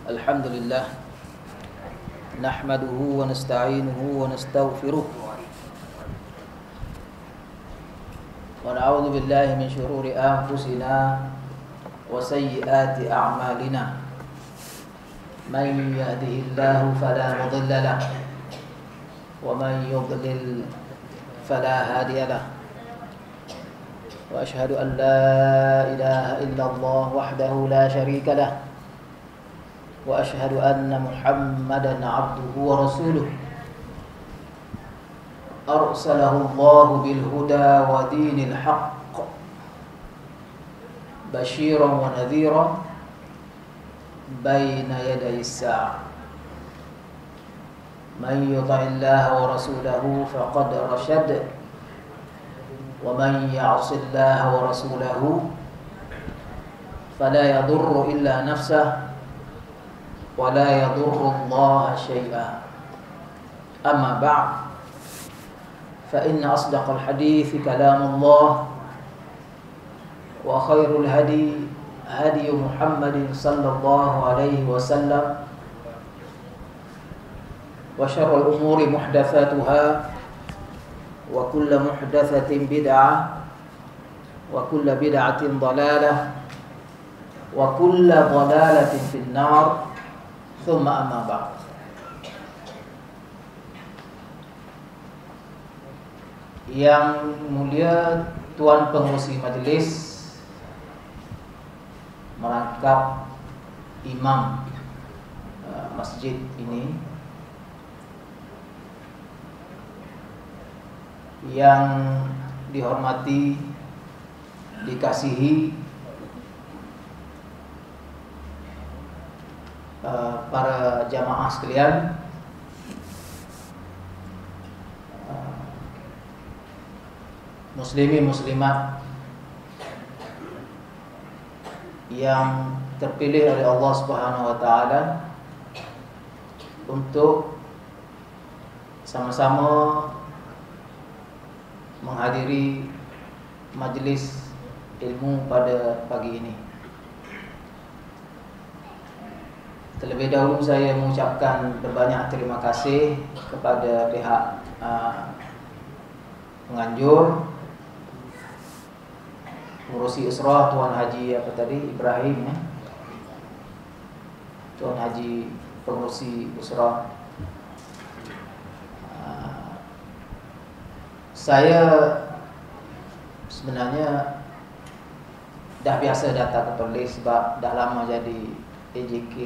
Alhamdulillah nahmaduhu wa nasta'inuhu wa nastaghfiruh wa na'udzu billahi min shururi anfusina wa sayyiati a'malina man yahdihillahu fala mudilla lahu wa man yudlil fala hadiya lahu wa ashhadu an la ilaha illallah wahdahu la syarika lahu وأشهد أن محمدا عبده ورسوله أرسله الله بالهدى ودين الحق بشيرا ونذيرا بين يدي الساعة من يطع الله ورسوله فقد رشد ومن يعص الله ورسوله فلا يضر إلا نفسه ولا يضر الله شيئا أما بعد فإن أصدق الحديث كلام الله وخير الهدي هدي محمد صلى الله عليه وسلم وشر الأمور محدثاتها وكل محدثة بدعة وكل بدعة ضلالة وكل ضلالة في النار Thumma amma ba'd. Yang mulia Tuan Pengurusi Majlis, merangkap imam masjid ini, yang dihormati, dikasihi para jamaah sekalian, muslimin muslimat yang terpilih oleh Allah Subhanahu wa taala untuk sama-sama menghadiri majlis ilmu pada pagi ini. Terlebih dahulu saya mengucapkan berbanyak terima kasih kepada pihak penganjur, pengurusi Usrah Tuan Haji Ibrahim, Tuan Haji pengurusi Usrah. Saya sebenarnya dah biasa datang ke Perlis sebab dah lama jadi EJK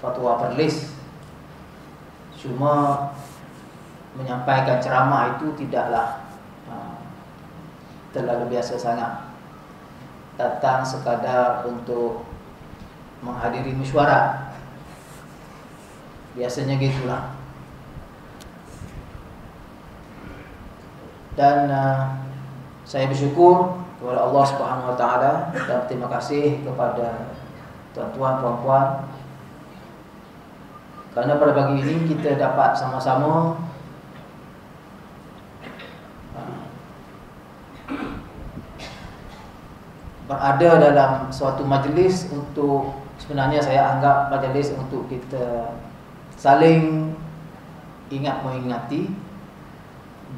Fatwa Perlis. Cuma menyampaikan ceramah itu tidaklah terlalu biasa sangat. Datang sekadar untuk menghadiri mesyuarat, biasanya gitulah. Dan saya bersyukur kepada Allah Subhanahu wa taala dan terima kasih kepada tuan-tuan, puan-puan, karena pada pagi ini kita dapat sama-sama berada dalam suatu majlis untuk, sebenarnya saya anggap majlis untuk kita saling ingat mengingati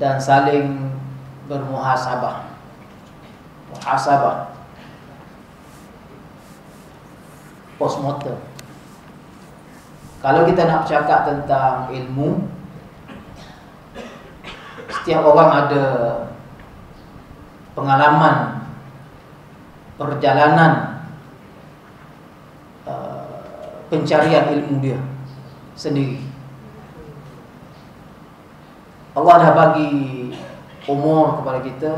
dan saling bermuhasabah. Muhasabah, postmortem. Kalau kita nak bercakap tentang ilmu, setiap orang ada pengalaman perjalanan pencarian ilmu dia sendiri. Allah dah bagi umur kepada kita,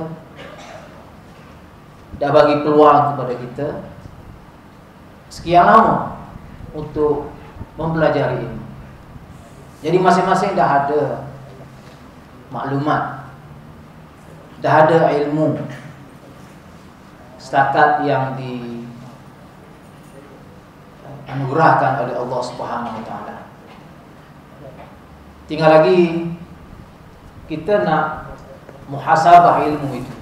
dah bagi peluang kepada kita sekian lama untuk mempelajari ilmu. Jadi masing-masing dah ada maklumat, dah ada ilmu setakat yang dianugerahkan oleh Allah Subhanahu wa taala. Tinggal lagi kita nak muhasabah ilmu itu.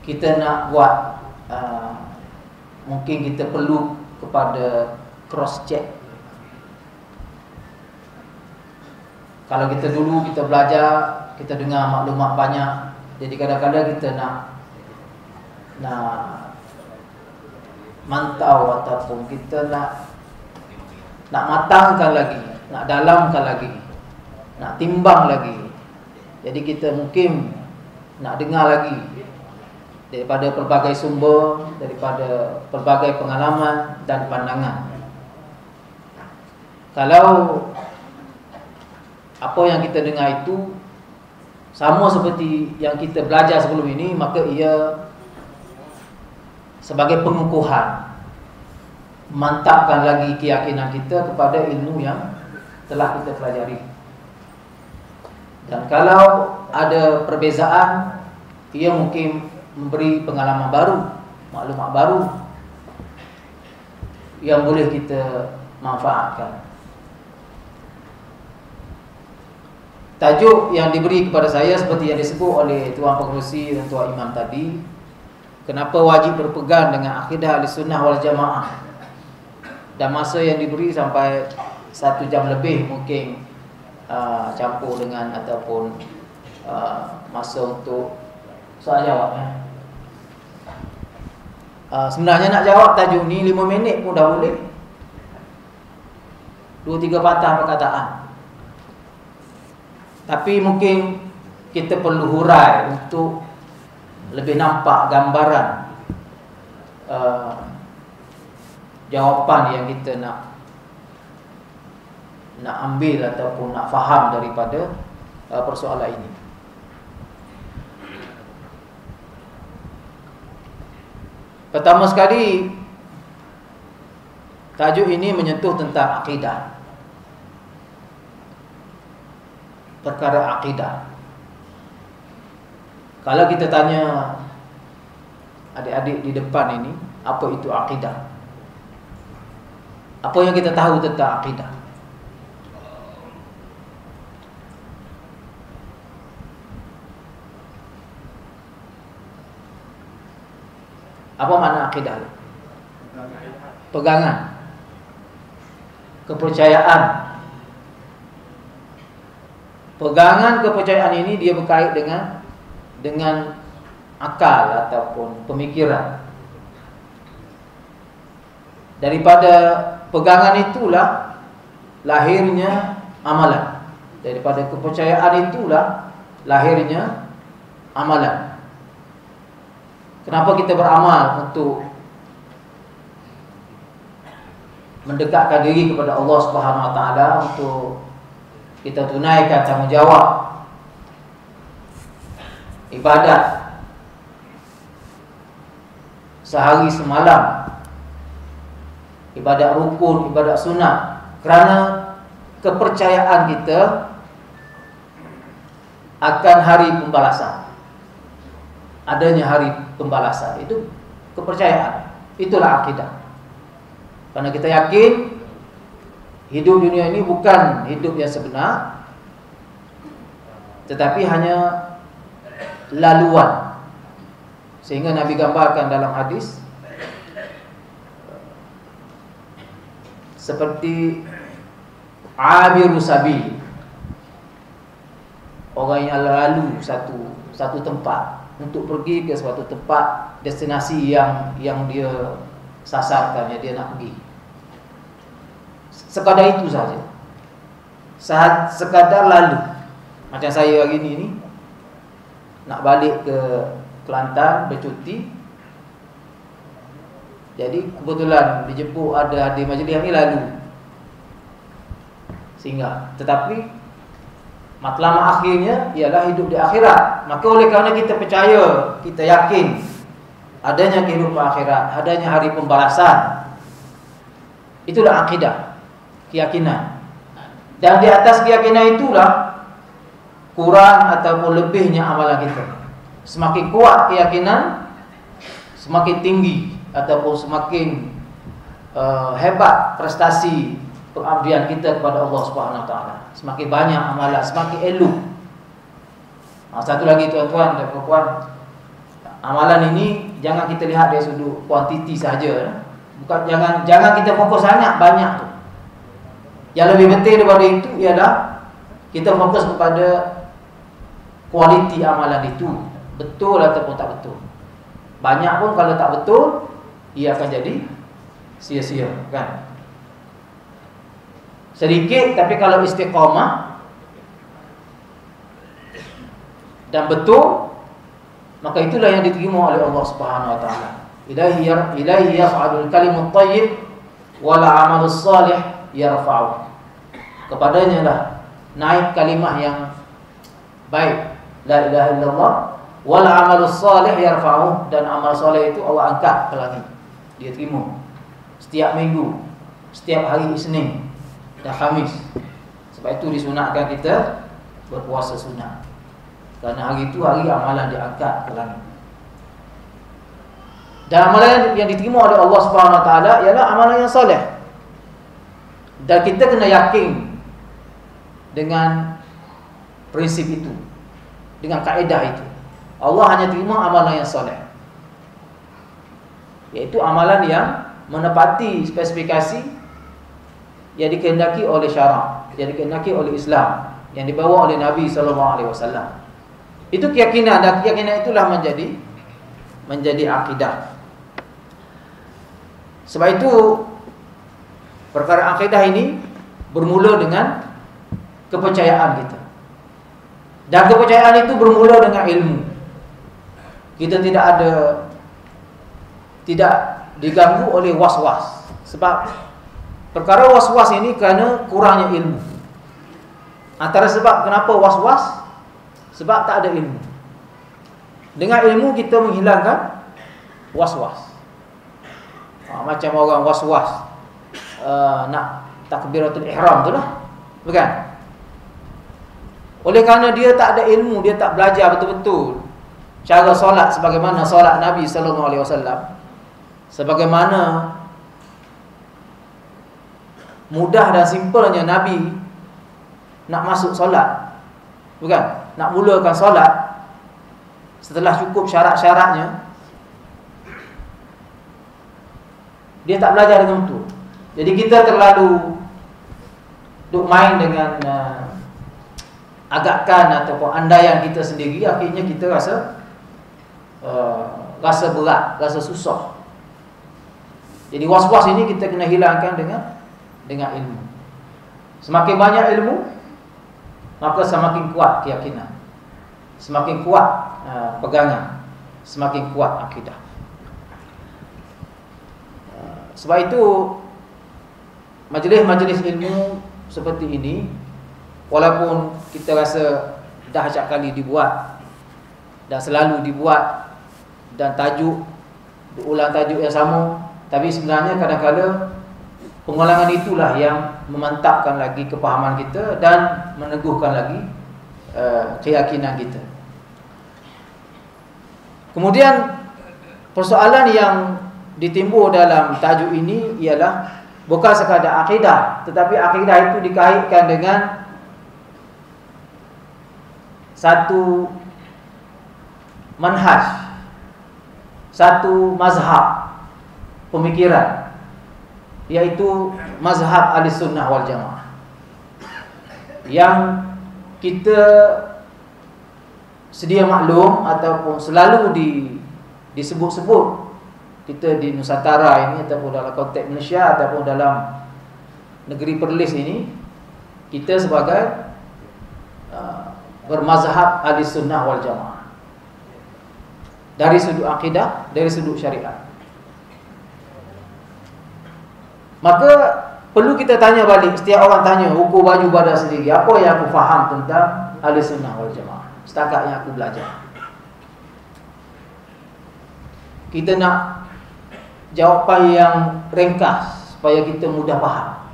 Kita nak buat mungkin kita perlu kepada cross check. Kalau kita dulu kita belajar, kita dengar maklumat banyak, jadi kadang-kadang kita nak mantau ataupun kita nak matangkan lagi, nak dalamkan lagi, nak timbang lagi. Jadi kita mungkin nak dengar lagi daripada pelbagai sumber, daripada pelbagai pengalaman dan pandangan. Kalau apa yang kita dengar itu sama seperti yang kita belajar sebelum ini, maka ia sebagai pengukuhan, mantapkan lagi keyakinan kita kepada ilmu yang telah kita pelajari. Dan kalau ada perbezaan, ia mungkin memberi pengalaman baru, maklumat baru yang boleh kita manfaatkan. Tajuk yang diberi kepada saya seperti yang disebut oleh Tuan Pengerusi dan Tuan Imam tadi, kenapa wajib berpegang dengan akidah Ahlussunnah wal Jamaah. Dan masa yang diberi sampai 1 jam lebih, mungkin campur dengan ataupun masa untuk soal jawab. Sebenarnya nak jawab tajuk ni 5 minit pun dah boleh, 2-3 patah perkataan. Tapi mungkin kita perlu hurai untuk lebih nampak gambaran jawapan yang kita nak ambil ataupun nak faham daripada persoalan ini. Pertama sekali, tajuk ini menyentuh tentang akidah, perkara akidah. Kalau kita tanya adik-adik di depan ini, apa itu akidah? Apa yang kita tahu tentang akidah? Apa makna akidah? Pegangan, kepercayaan. Pegangan kepercayaan ini dia berkait dengan akal ataupun pemikiran. Daripada pegangan itulah lahirnya amalan. Daripada kepercayaan itulah lahirnya amalan. Kenapa kita beramal? Untuk mendekatkan diri kepada Allah Subhanahu Wa Taala, untuk kita tunaikan tanggungjawab ibadat sehari semalam, ibadat rukun, ibadat sunat, kerana kepercayaan kita akan hari pembalasan. Adanya hari pembalasan, itu kepercayaan, itulah akidah. Karena kita yakin hidup dunia ini bukan hidup yang sebenar, tetapi hanya laluan. Sehingga Nabi gambarkan dalam hadis seperti abiru sabil, orang yang lalu satu tempat untuk pergi ke suatu tempat destinasi yang dia sasarkan, yang dia nak pergi. Sekadar itu saja, sekadar lalu. Macam saya hari ni nak balik ke Kelantan bercuti, jadi kebetulan dijemput ada hadir majlis yang ni lalu singgah. Tetapi matlamat akhirnya ialah hidup di akhirat. Maka oleh kerana kita percaya, kita yakin adanya kehidupan akhirat, adanya hari pembalasan, itulah akidah, keyakinan. Dan di atas keyakinan itulah kurang ataupun lebihnya amalan kita. Semakin kuat keyakinan, semakin tinggi ataupun semakin hebat prestasi pengabdian kita kepada Allah Subhanahu Wa Taala. Semakin banyak amalan, semakin elok. Satu lagi tuan-tuan dan puan-puan, amalan ini jangan kita lihat dari sudut kuantiti saja. Bukan, jangan kita fokus sangat banyak tu. Yang lebih penting daripada itu ialah kita fokus kepada kualiti amalan itu, betul ataupun tak betul. Banyak pun kalau tak betul, ia akan jadi sia-sia, kan? Sedikit tapi kalau istiqamah dan betul, maka itulah yang diterima oleh Allah Subhanahu wa taala. Ilaihi yas'adul kalimut thayyib wal 'amalus salih yarfa'u. Kepadanya lah naik kalimah yang baik, la ilaha illallah, wal 'amalus salih yarfa'u, dan amal soleh itu Allah angkat ke langit. Dia terima setiap minggu, setiap hari Isnin dan Khamis. Sebab itu disunatkan kita berpuasa sunat, kerana hari itu hari amalan diangkat ke langit. Dan amalan yang diterima oleh Allah Subhanahu wa taala ialah amalan yang soleh. Dan kita kena yakin dengan prinsip itu, dengan kaedah itu. Allah hanya terima amalan yang soleh, iaitu amalan yang menepati spesifikasi yang dikehendaki oleh syarak, yang dikehendaki oleh Islam, yang dibawa oleh Nabi sallallahu alaihi wasallam. Itu keyakinan, dan keyakinan itulah menjadi akidah. Sebab itu perkara akidah ini bermula dengan kepercayaan kita. Dan kepercayaan itu bermula dengan ilmu. Kita tidak diganggu oleh was-was. Sebab perkara was-was ini kerana kurangnya ilmu. Antara sebab kenapa was-was, sebab tak ada ilmu. Dengan ilmu kita menghilangkan was-was. Macam orang was-was nak takbiratul ihram tu lah, bukan? Oleh kerana dia tak ada ilmu, dia tak belajar betul-betul cara solat sebagaimana solat Nabi sallallahu alaihi wasallam, sebagaimana mudah dan simpelnya Nabi nak masuk solat, bukan? Nak mulakan solat setelah cukup syarat-syaratnya, dia tak belajar dengan betul. Jadi kita terlalu duk main dengan agakkan ataupun andaian kita sendiri. Akhirnya kita rasa berat, rasa susah. Jadi was-was ini kita kena hilangkan dengan ilmu. Semakin banyak ilmu, maka semakin kuat keyakinan, semakin kuat pegangan, semakin kuat akidah. Sebab itu majlis-majlis ilmu seperti ini, walaupun kita rasa dah acap kali dibuat dan selalu dibuat dan berulang tajuk yang sama, tapi sebenarnya kadang-kadang pengulangan itulah yang memantapkan lagi kepahaman kita dan meneguhkan lagi keyakinan kita. Kemudian persoalan yang ditimbul dalam tajuk ini ialah bukan sekadar akidah, tetapi akidah itu dikaitkan dengan satu manhaj, satu mazhab pemikiran, iaitu mazhab Ahlussunnah wal Jamaah, yang kita sedia maklum ataupun selalu disebut-sebut kita di Nusantara ini, ataupun dalam konteks Malaysia ataupun dalam negeri Perlis ini, kita sebagai bermazhab Ahlussunnah wal Jamaah dari sudut akidah, dari sudut syariat. Maka perlu kita tanya balik, setiap orang tanya ukur baju badan sendiri, apa yang aku faham tentang Ahlussunnah wal Jamaah setakat yang aku belajar. Kita nak jawapan yang ringkas supaya kita mudah faham.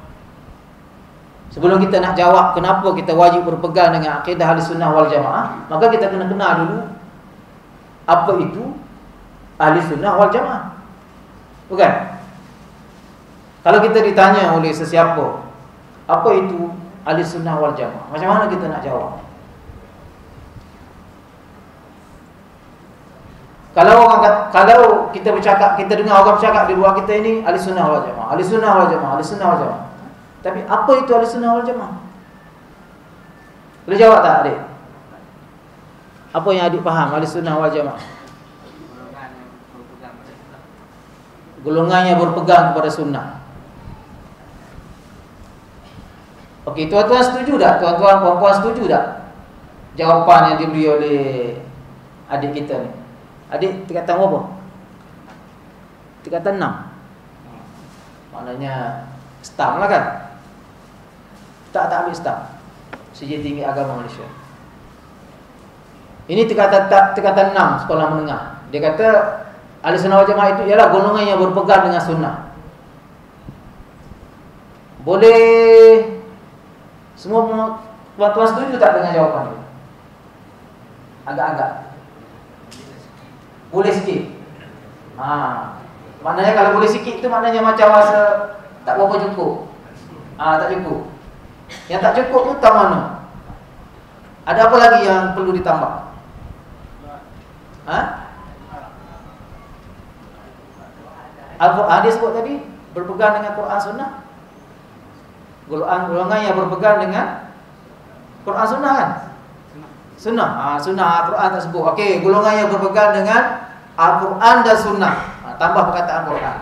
Sebelum kita nak jawab kenapa kita wajib berpegang dengan akidah Ahlussunnah wal Jamaah, maka kita kena kenal dulu apa itu Ahlussunnah wal Jamaah. Bukan? Kalau kita ditanya oleh sesiapa, apa itu Ahlussunnah wal Jamaah, macam mana kita nak jawab? Kalau kita bercakap, kita dengar orang bercakap di luar kita ini ahli sunnah wal jamaah, ahli sunnah wal jamaah, ahli sunnah wal jamaah. Tapi apa itu ahli sunnah wal jamaah? Boleh jawab tak adik? Apa yang adik faham ahli sunnah wal jamaah? Golongan yang berpegang kepada sunnah. Okey, tuan-tuan setuju tak? Tuan-tuan, puan-puan setuju tak? Jawapan yang diberi oleh adik kita ni. Adik tingkatan berapa? Tingkatan 6. Maknanya stam lah kan? Tak ambil stam. Sijil Tinggi Agama Malaysia. Ini tingkatan 6 sekolah menengah. Dia kata ahli sunnah wal jamaah itu ialah golongan yang berpegang dengan sunnah. Boleh semua tuan-tuan setuju tak dengan jawapan itu? Agak-agak. Boleh sikit. Maknanya kalau boleh sikit itu maknanya macam rasa tak berapa cukup. Tak cukup. Yang tak cukup tu tak mana? Ada apa lagi yang perlu ditambah? Al-Quran dia sebut tadi berpegang dengan Quran Sunnah. Golongan yang berpegang dengan Quran Sunnah kan? Sunnah. Sunnah Al-Quran tak sebut. Okey, golongan yang berpegang dengan Al-Quran dan Sunnah. Tambah perkataan Quran.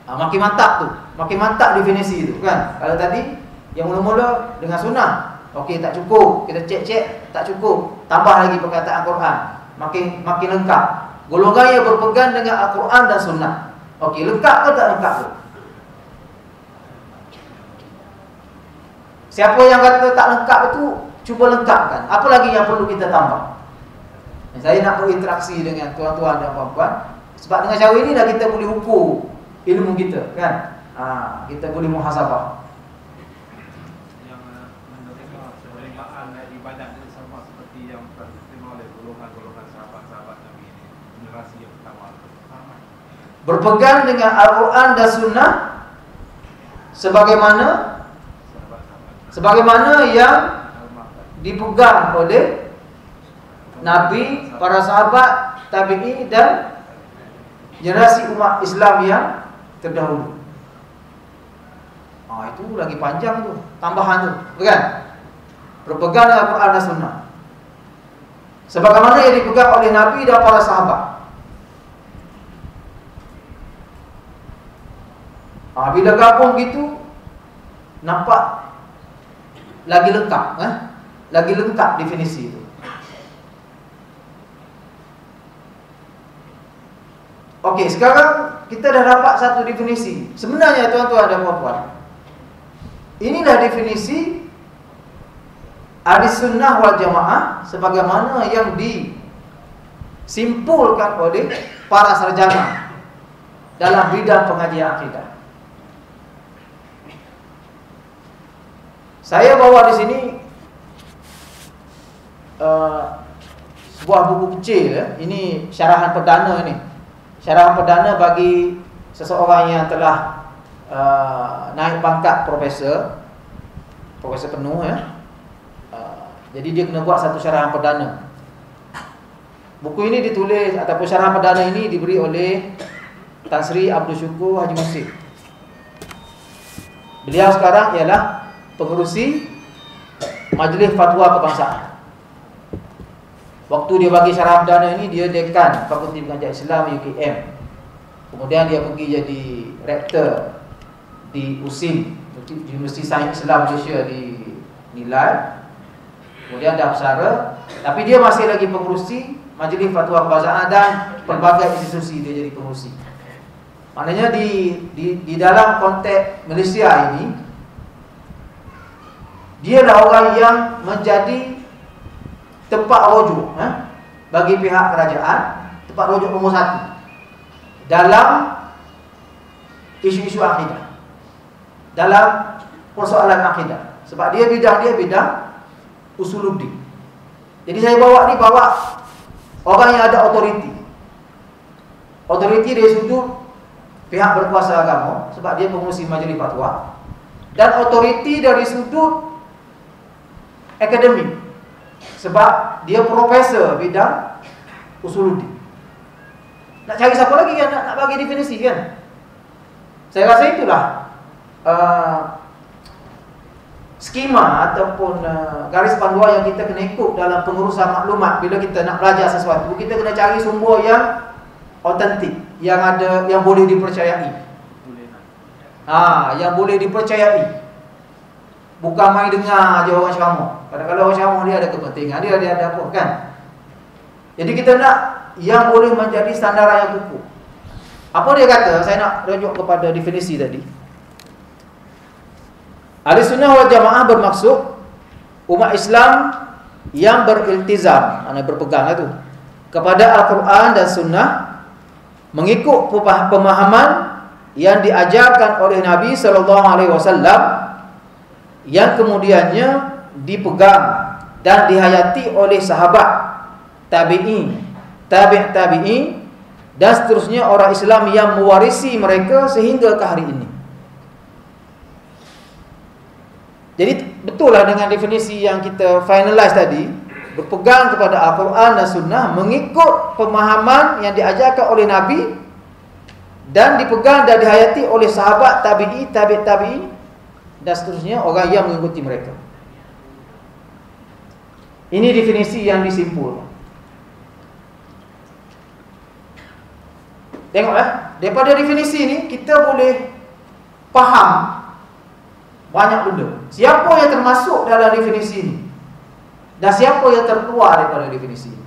Makin mantap tu. Makin mantap definisi tu kan. Kalau tadi yang mula-mula dengan Sunnah, okey tak cukup. Kita cek tak cukup. Tambah lagi perkataan Quran. Makin lengkap. Golongan yang berpegang dengan Al-Quran dan Sunnah. Okey, lengkap ke tak lengkap tu? Siapa yang kata tak lengkap itu, cuba lengkapkan. Apa lagi yang perlu kita tambah? Saya nak berinteraksi dengan tuan-tuan dan puan-puan. Sebab dengan cara ini dah kita boleh ukur ilmu kita kan. Kita boleh muhasabah. Yang menerima penerimaan ibadat itu sama seperti yang diterima oleh golongan-golongan sahabat-sahabat Nabi ini, generasi yang pertama. Berpegang dengan Al-Quran dan Sunnah sebagaimana yang dipegang oleh Nabi, para sahabat, tabi'i dan generasi umat Islam yang terdahulu. Itu lagi panjang tu, tambahan tu, bukan? Berpegang dengan Al-Quran dan Sunnah sebagaimana yang dipegang oleh Nabi dan para sahabat. Bila gabung gitu, nampak lagi lengkap, lagi lengkap definisi itu. Okey, sekarang kita dah dapat satu definisi. Sebenarnya tuan-tuan dan puan-puan, inilah definisi ahli sunnah wal jamaah sebagaimana yang disimpulkan oleh para sarjana dalam bidang pengajian akidah. Saya bawa di sini sebuah buku kecil. Ini syarahan perdana ini. Syarahan perdana bagi seseorang yang telah naik pangkat profesor penuh ya. Jadi dia kena buat satu syarahan perdana. Buku ini ditulis ataupun syarahan perdana ini diberi oleh Tan Sri Abdul Syukur Haji Musib. Beliau sekarang ialah pengerusi Majlis Fatwa Kebangsaan. Waktu dia bagi syarah perdana ini, dia dekan Fakulti Pengajian Islam UKM. Kemudian dia pergi jadi rektor di USIM, Universiti Sains Islam Malaysia di Nilai. Kemudian dah bersara, tapi dia masih lagi pengerusi Majlis Fatwa Kebangsaan dan pelbagai institusi dia jadi pengerusi. Maknanya di dalam konteks Malaysia ini, dia adalah orang yang menjadi tempat rujuk bagi pihak kerajaan, tempat rujuk nombor 1 dalam isu-isu akidah, dalam persoalan akidah. Sebab dia bidang usuluddin. Jadi saya bawa orang yang ada otoriti. Otoriti dari sudut pihak berkuasa agama sebab dia pengurusi majlis fatwa, dan otoriti dari sudut akademik sebab dia profesor bidang usuluddin. Nak cari siapa lagi yang nak bagi definisi kan? Saya rasa itulah skema ataupun garis panduan yang kita kena ikut dalam pengurusan maklumat. Bila kita nak belajar sesuatu, kita kena cari sumber yang autentik, yang ada, yang boleh dipercayai. Yang boleh dipercayai. Bukan main dengar aja orang ceramah. Kadang-kadang orang ceramah dia ada kepentingan, dia ada apa kan? Jadi kita nak yang boleh menjadi standar yang kukuh. Apa dia kata? Saya nak rujuk kepada definisi tadi. Ahlussunnah wal Jamaah bermaksud umat Islam yang beriltizam, berpegang itu kepada Al-Quran dan Sunnah, mengikut pemahaman yang diajarkan oleh Nabi SAW, yang kemudiannya dipegang dan dihayati oleh sahabat, tabi'in, tabi'in dan seterusnya orang Islam yang mewarisi mereka sehingga ke hari ini. Jadi betul lah dengan definisi yang kita finalize tadi, berpegang kepada Al-Quran dan Sunnah, mengikut pemahaman yang diajarkan oleh Nabi dan dipegang dan dihayati oleh sahabat, tabi'in dan seterusnya orang yang mengikuti mereka. Ini definisi yang disimpul. Tengok daripada definisi ini kita boleh faham banyak benda. Siapa yang termasuk dalam definisi ini dan siapa yang terkeluar daripada definisi ini.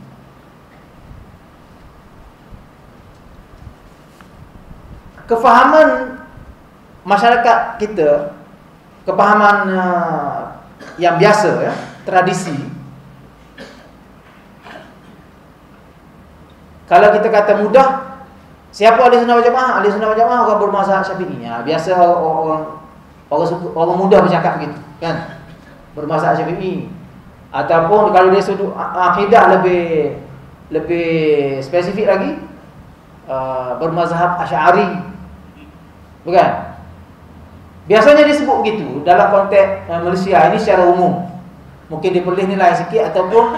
Kefahaman masyarakat kita, kepahaman yang biasa, tradisi. Kalau kita kata mudah, siapa Ahlussunnah wal Jamaah? Ahlussunnah wal Jamaah orang bermazhab Syafi'i. Biasa orang mudah bercakap begitu, kan? Bermazhab Syafi'i. Ataupun kalau dia sudut akidah lebih spesifik lagi, bermazhab Asy'ari. Bukan? Biasanya disebut begitu dalam konteks Malaysia ini secara umum. Mungkin di Perlis ni lain sikit, ataupun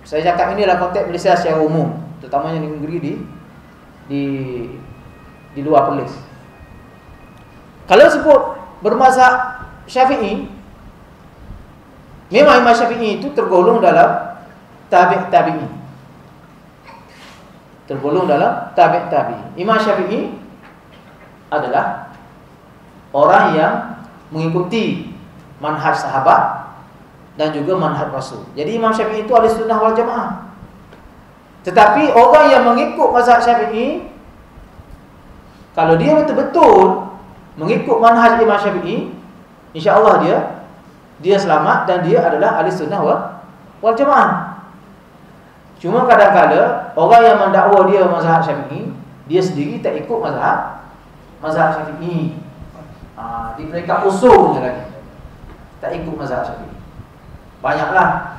saya cakap ini dalam konteks Malaysia secara umum, terutamanya di negeri di luar Perlis. Kalau sebut bermazhab Syafi'i, memang Imam Syafi'i itu tergolong dalam tabi'in. Tergolong dalam tabi'in. Imam Syafi'i adalah orang yang mengikuti manhaj sahabat dan juga manhaj Rasul. Jadi Imam Syafi'i itu Ahlussunnah wal Jamaah. Tetapi orang yang mengikut mazhab Syafi'i, kalau dia betul-betul mengikut manhaj Imam Syafi'i, insya-Allah dia selamat dan dia adalah Ahlussunnah wal Jamaah. Cuma kadang-kadang orang yang mendakwa dia mazhab Syafi'i, dia sendiri tak ikut mazhab Syafi'i. Di peringkat usulnya lagi tak ikut mazhab Syafi'i. Banyaklah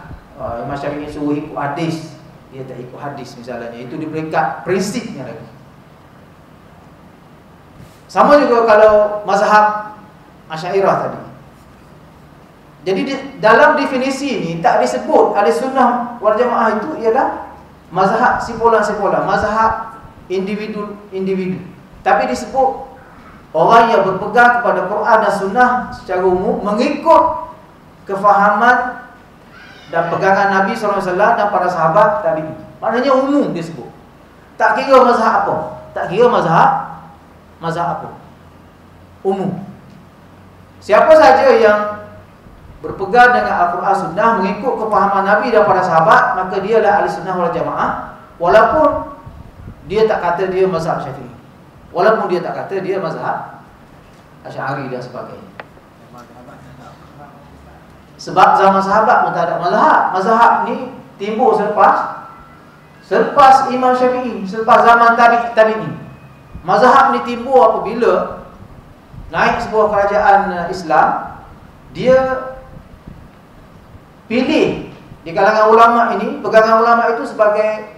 Imam Syafi'i suruh ikut hadis, dia tak ikut hadis misalnya. Itu di peringkat prinsipnya lagi. Sama juga kalau mazhab Asy'ariyah tadi. Jadi dalam definisi ini tak disebut Ahlussunnah wal Jamaah itu ialah mazhab simpulan-simpulan, mazhab individu. Tapi disebut orang yang berpegang kepada Quran dan Sunnah secara umum, mengikut kefahaman dan pegangan Nabi SAW dan para sahabat tabi'in. Maknanya umum disebut. Tak kira mazhab apa. Tak kira mazhab apa. Umum. Siapa saja yang berpegang dengan Al-Quran Sunnah, mengikut kefahaman Nabi dan para sahabat, maka dia adalah Ahlussunnah wal Jamaah, walaupun dia tak kata dia mazhab Syafi'i, walaupun dia tak kata dia mazhab Asy'ari dan sebagainya. Sebab zaman sahabat pun tak ada mazhab. Mazhab ni timbul selepas Imam Syafi'i, selepas zaman tabi'in. Mazhab ni timbul apabila naik sebuah kerajaan Islam, dia pilih di kalangan ulama ini, pegangan ulama itu sebagai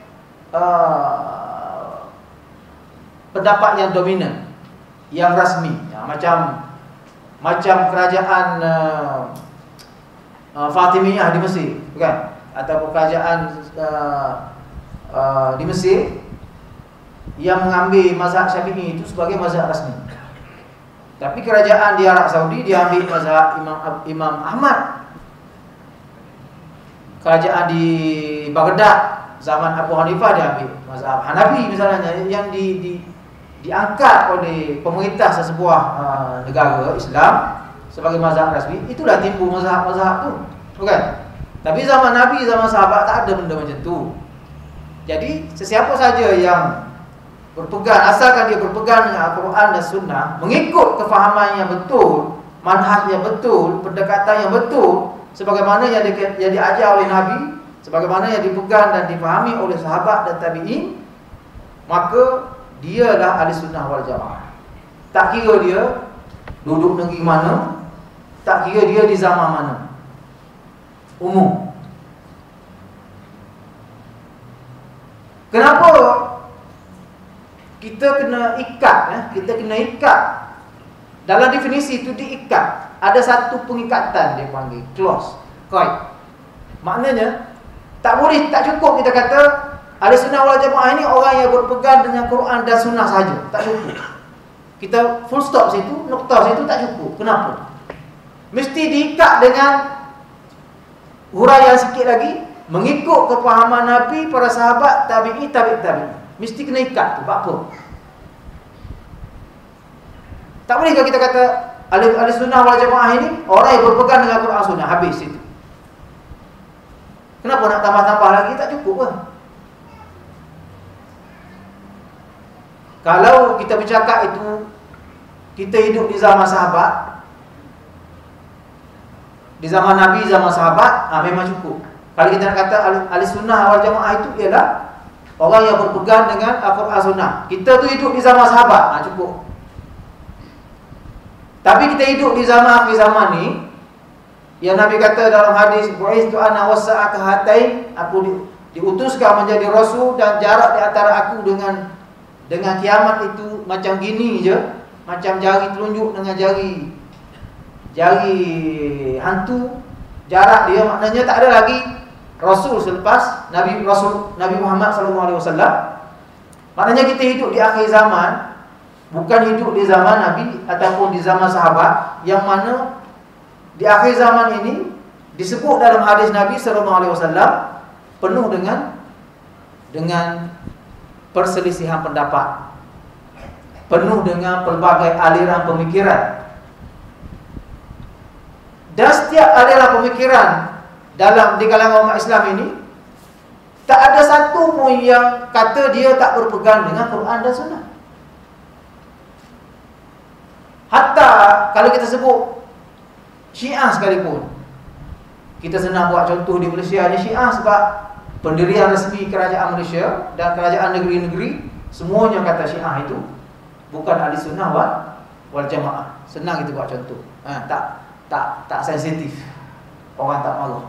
pendapat yang dominan, yang rasmi, macam kerajaan Fatimiyah di Mesir, bukan? Atau kerajaan di Mesir yang mengambil mazhab Syafi'i itu sebagai mazhab rasmi. Tapi kerajaan di Arab Saudi dia ambil mazhab Imam Ahmad. Kerajaan di Baghdad zaman Abu Hanifah dia ambil mazhab Hanafi misalnya, yang diangkat oleh pemerintah sesebuah negara Islam sebagai mazhab rasmi. Itulah timbul mazhab-mazhab tu, bukan? Tapi zaman Nabi, zaman sahabat tak ada benda macam tu. Jadi sesiapa saja yang berpegang, asalkan dia berpegang dengan Al-Quran dan Sunnah, mengikut kefahaman yang betul, manhaj yang betul, pendekatan yang betul, sebagaimana yang diajar oleh Nabi, sebagaimana yang dipegang dan difahami oleh sahabat dan tabi'in, maka dialah ahli sunnah wal jamaah. Tak kira dia duduk negeri mana, tak kira dia di zaman mana, umum. Kenapa kita kena ikat? Kita kena ikat. Dalam definisi itu diikat. Ada satu pengikatan dia panggil clause, qaid. Maknanya tak boleh, tak cukup kita kata ahli sunnah wal jamaah ini orang yang berpegang dengan Quran dan sunnah saja. Tak cukup. Kita full stop situ, nokta situ tak cukup. Kenapa? Mesti diikat dengan huraian sikit lagi, mengikut kepahaman Nabi, para sahabat, tabi'i. Mesti kena ikat tu. Apa? Tak boleh kalau kita kata ahli sunnah wal jamaah ini orang yang berpegang dengan Quran sunnah, habis itu. Kenapa nak tambah-tambah lagi? Tak cukup ke? Kalau kita bercakap itu kita hidup di zaman sahabat, di zaman Nabi, zaman sahabat, memang cukup. Kalau kita nak kata ahli sunnah wal jamaah itu ialah orang yang berpegang dengan Al-Quran sunnah. Kita tu hidup di zaman sahabat, cukup. Tapi kita hidup di zaman akhir zaman ni, yang Nabi kata dalam hadis, bu'istu ana wasa'aka hatain, aku diutuskan menjadi rasul dan jarak di antara aku dengan kiamat itu macam gini je, macam jari telunjuk dengan jari hantu. Jarak dia maknanya tak ada lagi rasul selepas Nabi Muhammad SAW. Maknanya kita hidup di akhir zaman, bukan hidup di zaman Nabi ataupun di zaman sahabat, yang mana di akhir zaman ini disebut dalam hadis Nabi SAW penuh dengan perselisihan pendapat, penuh dengan pelbagai aliran pemikiran. Dan setiap aliran pemikiran di kalangan umat Islam ini, tak ada satu pun yang kata dia tak berpegang dengan Quran dan Sunnah. Hatta kalau kita sebut Syiah sekalipun, kita senang buat contoh di Malaysia ni, Syiah sebab pendirian resmi kerajaan Malaysia dan kerajaan negeri-negeri, semuanya kata Syiah itu bukan ahli sunnah wal jamaah. Senang kita buat contoh. Tak sensitif. Orang tak marah.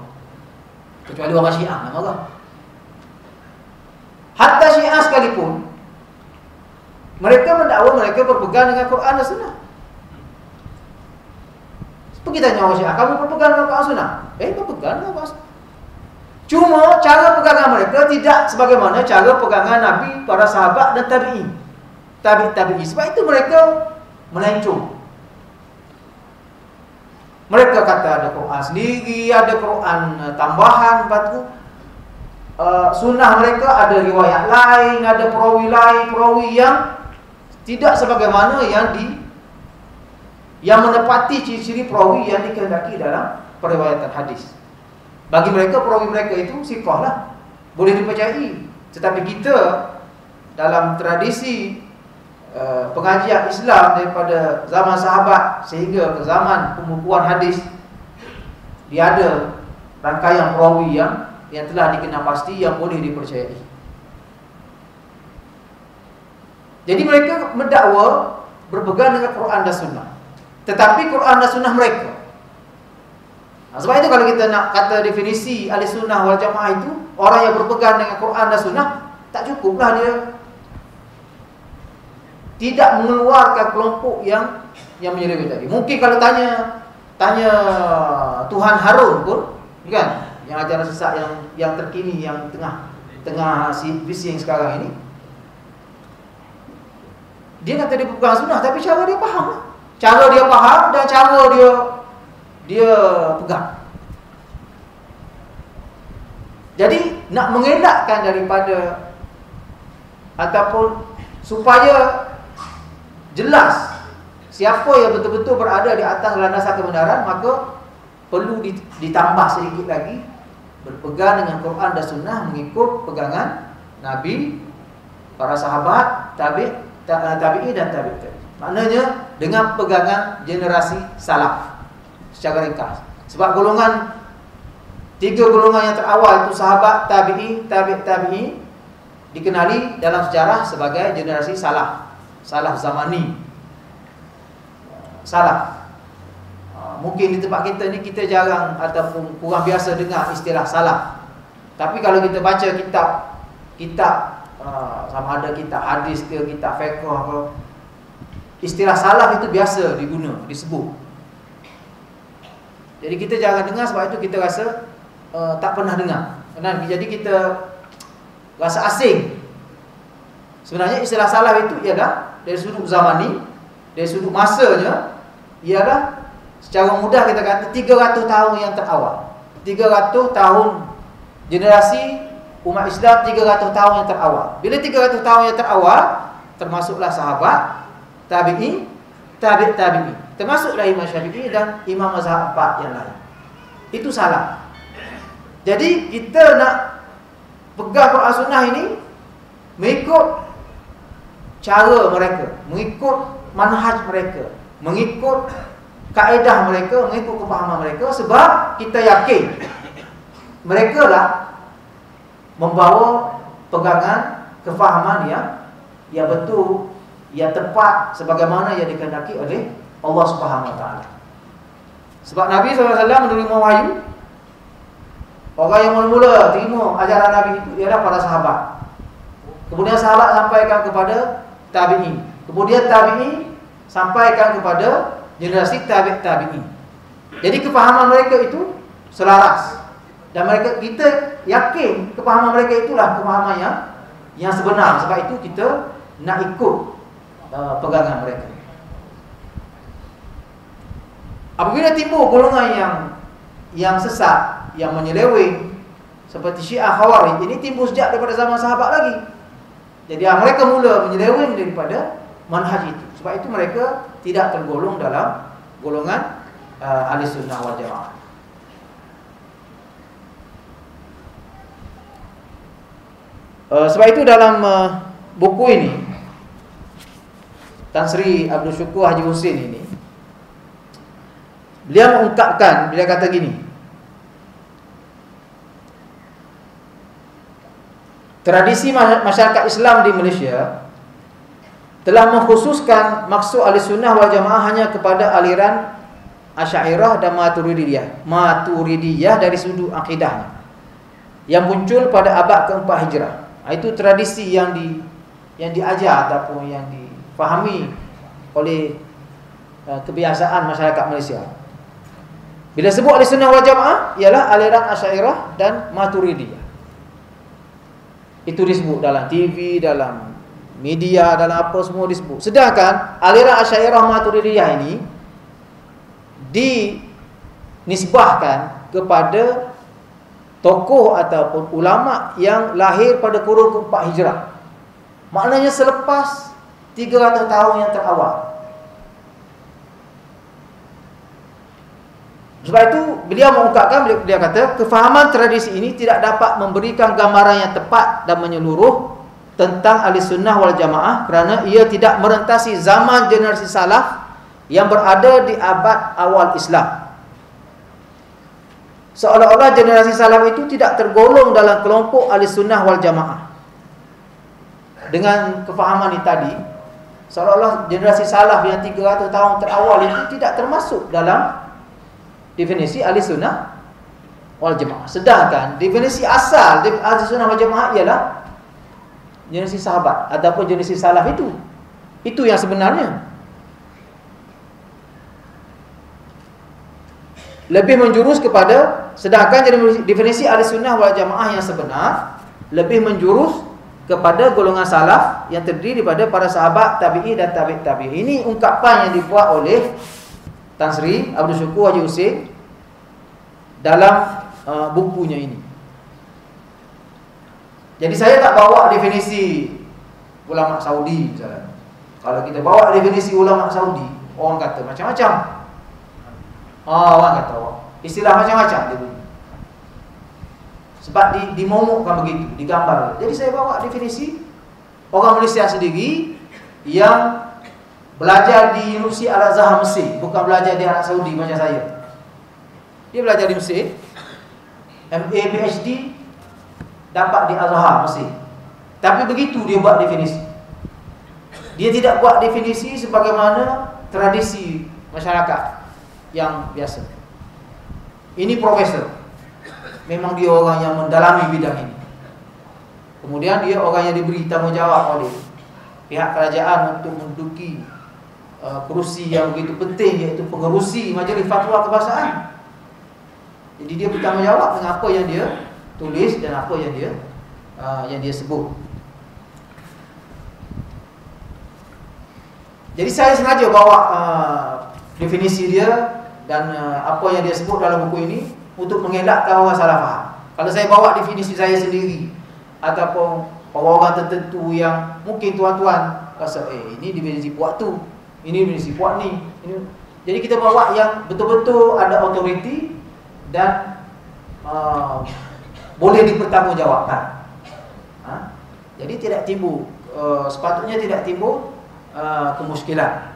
Kecuali orang Syiah nak marah. Hatta Syiah sekalipun, mereka mendakwa mereka berpegang dengan Quran dan Sunnah. Pergi tanya orang Syiah, kamu berpegang dengan Quran Sunnah? Berpegang dengan Quran Sunnah. Cuma cara pegangan mereka tidak sebagaimana cara pegangan Nabi, para sahabat dan tabi'in. Tabi'i. Sebab itu mereka melencong. Mereka kata ada Quran sendiri, ada Quran tambahan, lepas tu sunnah mereka ada riwayat lain, ada perawi lain, perawi yang tidak sebagaimana yang menepati ciri-ciri perawi yang dikehendaki dalam periwayatan hadis. Bagi mereka, perawi mereka itu siqah lah, boleh dipercayai. Tetapi kita dalam tradisi pengajian Islam daripada zaman sahabat sehingga ke zaman pembukuan hadis, dia ada rangkaian perawi yang telah dikenal pasti, yang boleh dipercayai. Jadi mereka mendakwa berpegang dengan Quran dan Sunnah, tetapi Quran dan Sunnah mereka. Sebab itu kalau kita nak kata definisi ahli sunnah wal jamaah itu orang yang berpegang dengan Quran dan Sunnah, tak cukuplah dia tidak mengeluarkan kelompok yang menyeleweng tadi. Mungkin kalau tanya Tuhan Harun pun, kan, yang ajaran sesat yang terkini, yang tengah tengah bising sekarang ini, dia kata dia pegang sunnah, tapi cara dia faham. Cara dia faham dan cara dia pegang. Jadi nak mengelakkan daripada ataupun supaya jelas siapa yang betul-betul berada di atas landasan kebenaran, maka perlu ditambah sedikit lagi berpegang dengan Quran dan Sunnah, mengikut pegangan Nabi, para sahabat, tabi'i dan tabi'in. Maknanya dengan pegangan generasi salaf secara ringkas. Sebab tiga golongan yang terawal itu sahabat, tabi'i, tabi'i dikenali dalam sejarah sebagai generasi salaf zamani. Salaf. Mungkin di tempat kita ni kita jarang ataupun kurang biasa dengar istilah salaf. Tapi kalau kita baca kitab sama ada kitab hadis ke kitab fiqh ke, istilah salaf itu biasa disebut. Jadi kita jarang dengar, sebab itu kita rasa tak pernah dengar. Jadi kita rasa asing. Sebenarnya istilah salaf itu ialah dari sudut zamani, dari sudut masanya, ialah secara mudah kita kata 300 tahun yang terawal. 300 tahun generasi umat Islam, 300 tahun yang terawal. Bila 300 tahun yang terawal, termasuklah sahabat, tabi'i, tabi'i. Termasuklah Imam Syafi'i dan Imam mazhab 4 yang lain. Itu salah. Jadi kita nak pegang Quran Sunnah ini mengikut cara mereka, mengikut manhaj mereka, mengikut kaedah mereka, mengikut kefahaman mereka, sebab kita yakin mereka lah membawa pegangan kefahaman yang betul, yang tepat sebagaimana yang dikehendaki oleh Allah Subhanahu Wa Taala. Sebab Nabi SAW menerima wahyu, orang yang mula-mula terima ajaran Nabi itu ialah para sahabat. Kemudian sahabat sampaikan kepada tabi'i, kemudian tabi'i sampaikan kepada generasi tabi'i. Jadi kefahaman mereka itu selaras, dan kita yakin kefahaman mereka itulah kefahaman yang sebenar. Sebab itu kita nak ikut pegangan mereka. Apabila timbul golongan yang sesat, yang menyeleweng seperti Syiah Khawarij, ini timbul sejak daripada zaman sahabat lagi. Jadi mereka mula menyeleweng daripada manhaj itu. Sebab itu mereka tidak tergolong dalam golongan ahli sunnah wal jamaah. Sebab itu dalam buku ini, Tan Sri Abdul Syukur Haji Husin ini, beliau mengungkapkan, beliau kata gini, tradisi masyarakat Islam di Malaysia telah mengkhususkan maksud ahli sunnah wal jamaah hanya kepada aliran Asy'ariyah dan Maturidiyah dari sudut akidahnya yang muncul pada abad ke-4 Hijrah. Itu tradisi yang diajar ataupun yang difahami oleh kebiasaan masyarakat Malaysia. Bila sebut ahli sunnah wal jamaah ialah aliran Asy'ariyah dan Maturidiyah. Itu disebut dalam TV, dalam media, dalam apa semua disebut. Sedangkan aliran Asy'ariyah Maturidiyah ini dinisbahkan kepada tokoh ataupun ulama yang lahir pada kurun ke-4 Hijrah. Maknanya selepas 300 tahun yang terawal. Sebab itu beliau mengungkapkan, beliau kata, kefahaman tradisi ini tidak dapat memberikan gambaran yang tepat dan menyeluruh tentang ahli sunnah wal jamaah kerana ia tidak merentasi zaman generasi salaf yang berada di abad awal Islam. Seolah-olah generasi salaf itu tidak tergolong dalam kelompok ahli sunnah wal jamaah. Dengan kefahaman ini tadi, seolah-olah generasi salaf yang 300 tahun terawal itu tidak termasuk dalam definisi ahli sunnah wal jamaah. Sedangkan definisi asal ahli sunnah wal jamaah ialah generasi sahabat ataupun generasi salaf itu. Itu yang sebenarnya. Lebih menjurus kepada, sedangkan definisi ahli sunnah wal jamaah yang sebenar lebih menjurus kepada golongan salaf yang terdiri daripada para sahabat, tabi'i dan tabi'i. Ini ungkapan yang dibuat oleh Tan Sri Abdul Syukur Haji Hussein dalam bukunya ini. Jadi saya tak bawa definisi ulama Saudi misalnya. Kalau kita bawa definisi ulama Saudi, orang kata macam-macam. Orang kata istilah macam-macam dia bunyi. Sebab dimomokkan begitu, digambar. Jadi saya bawa definisi orang Malaysia sendiri yang belajar di Universiti Al-Azhar Mesir, bukan belajar di Arab Saudi macam saya. Dia belajar di Mesir, MA PhD dapat di Al-Azhar Mesir. Tapi begitu dia buat definisi. Dia tidak buat definisi sebagaimana tradisi masyarakat yang biasa. Ini profesor. Memang dia orang yang mendalami bidang ini. Kemudian dia orang yang diberi tanggungjawab oleh pihak kerajaan untuk menduduki kerusi yang begitu penting, iaitu pengerusi Majlis Fatwa Kebangsaan. Jadi dia bertanggungjawab dengan apa yang dia tulis dan apa yang dia sebut. Jadi saya sengaja bawa definisi dia dan apa yang dia sebut dalam buku ini untuk mengelakkan orang salah faham. Kalau saya bawa definisi saya sendiri ataupun orang-orang tertentu yang mungkin tuan-tuan rasa ini definisi puak tu, ini definisi puak ni, ini. Jadi kita bawa yang betul-betul ada autoriti dan boleh dipertanggungjawabkan. Jadi tidak timbul sepatutnya tidak timbul kemuskilan.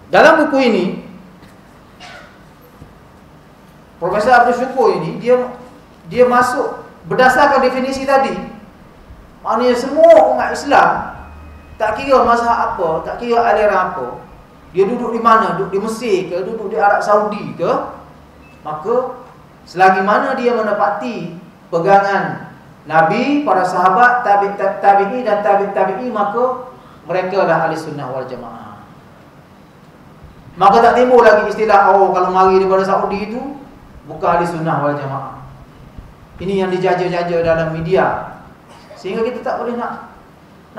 Dalam buku ini Profesor Abdul Syukur ini dia masuk berdasarkan definisi tadi. Maknanya semua umat Islam, tak kira mazhab apa, tak kira aliran apa, dia duduk di mana, duduk di Mesir ke, duduk di Arab Saudi ke, maka selagi mana dia menepati pegangan Nabi, para sahabat, tabi'i dan tabi'i, maka mereka adalah ahli sunnah wal jamaah. Maka tak timbul lagi istilah kalau mari daripada Saudi itu bukan ahli sunnah wal jamaah. Ini yang dijaja-jaja dalam media, sehingga kita tak boleh nak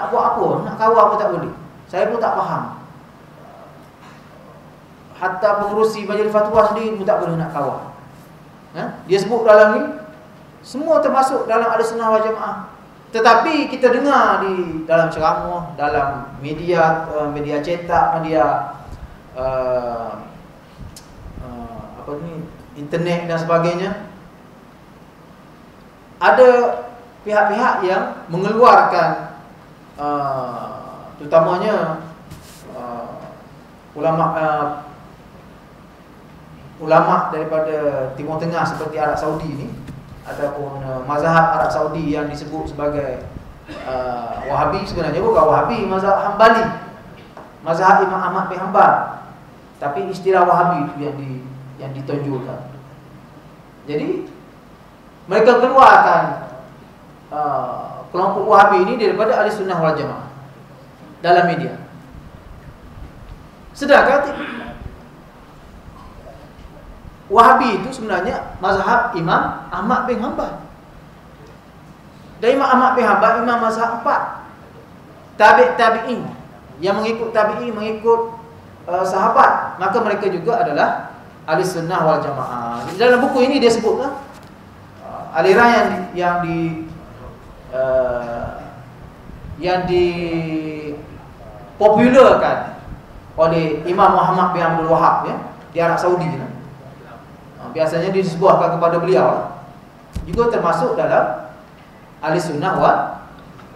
buat apa, nak kawal apa tak boleh. Saya pun tak faham. Hatta pengurusi Majlis Fatwa sendiri pun tak boleh nak kawal. Dia sebut dalam ni semua termasuk dalam ahli sunnah wal jamaah. Tetapi kita dengar di dalam ceramah, dalam media cetak, media internet dan sebagainya, ada pihak-pihak yang mengeluarkan terutamanya ulama daripada Timur Tengah seperti Arab Saudi ni, ataupun mazhab Arab Saudi yang disebut sebagai Wahabi. Sebenarnya bukan Wahabi, mazhab Hambali, mazhab Imam Ahmad bin Hanbal, tapi istilah Wahabi itu yang ditonjolkan. Jadi mereka keluarkan kelompok Wahabi ini daripada ahli sunnah wal jamaah dalam media. Sedangkan Wahabi itu sebenarnya mazhab Imam Ahmad bin Hanbal. Dan Imam Ahmad bin Hanbal imam mazhab 4. Tabi'in yang mengikut tabi'in, mengikut sahabat, maka mereka juga adalah ahli sunnah wal jamaah. Dalam buku ini dia sebutlah aliran yang dipopularkan oleh Imam Muhammad bin Abdul Wahab di Arab Saudi. Biasanya disebutkan kepada beliau juga termasuk dalam ahli sunnah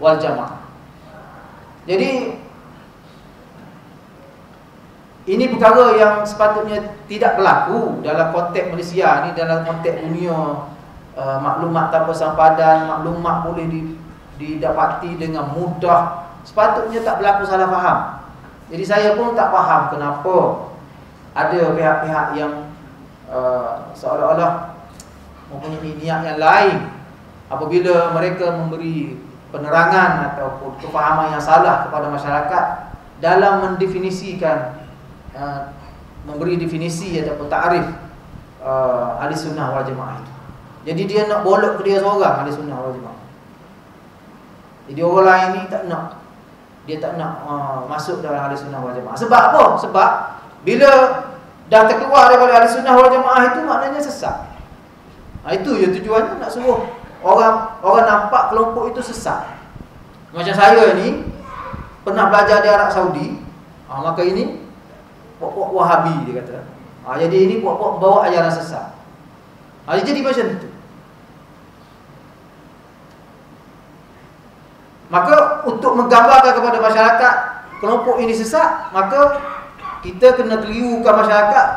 wal jamaah. Jadi ini perkara yang sepatutnya tidak berlaku dalam konteks Malaysia ni, dalam konteks dunia maklumat tanpa sempadan, maklumat boleh didapati dengan mudah. Sepatutnya tak berlaku salah faham. Jadi saya pun tak faham kenapa ada pihak-pihak yang seolah-olah mempunyai niat yang lain apabila mereka memberi penerangan ataupun kefahaman yang salah kepada masyarakat dalam mendefinisikan, memberi definisi ataupun ta'rif ahli sunnah wal jamaah itu. Jadi dia nak bolok ke dia seorang ahli sunnah wal jamaah. Jadi orang lain ni tak nak, dia tak nak masuk dalam ahli sunnah wal jamaah. Sebab apa? Sebab bila dah terkeluar daripada ahli sunnah wal jamaah itu maknanya sesat. Itu je tujuannya, nak suruh orang nampak kelompok itu sesat. Macam saya ni pernah belajar di Arab Saudi, maka ini puak-puak Wahabi dia kata. Jadi ini puak-puak bawa ajaran sesat. Jadi macam tu. Maka untuk menggambarkan kepada masyarakat kelompok ini sesat, maka kita kena kelirukan masyarakat.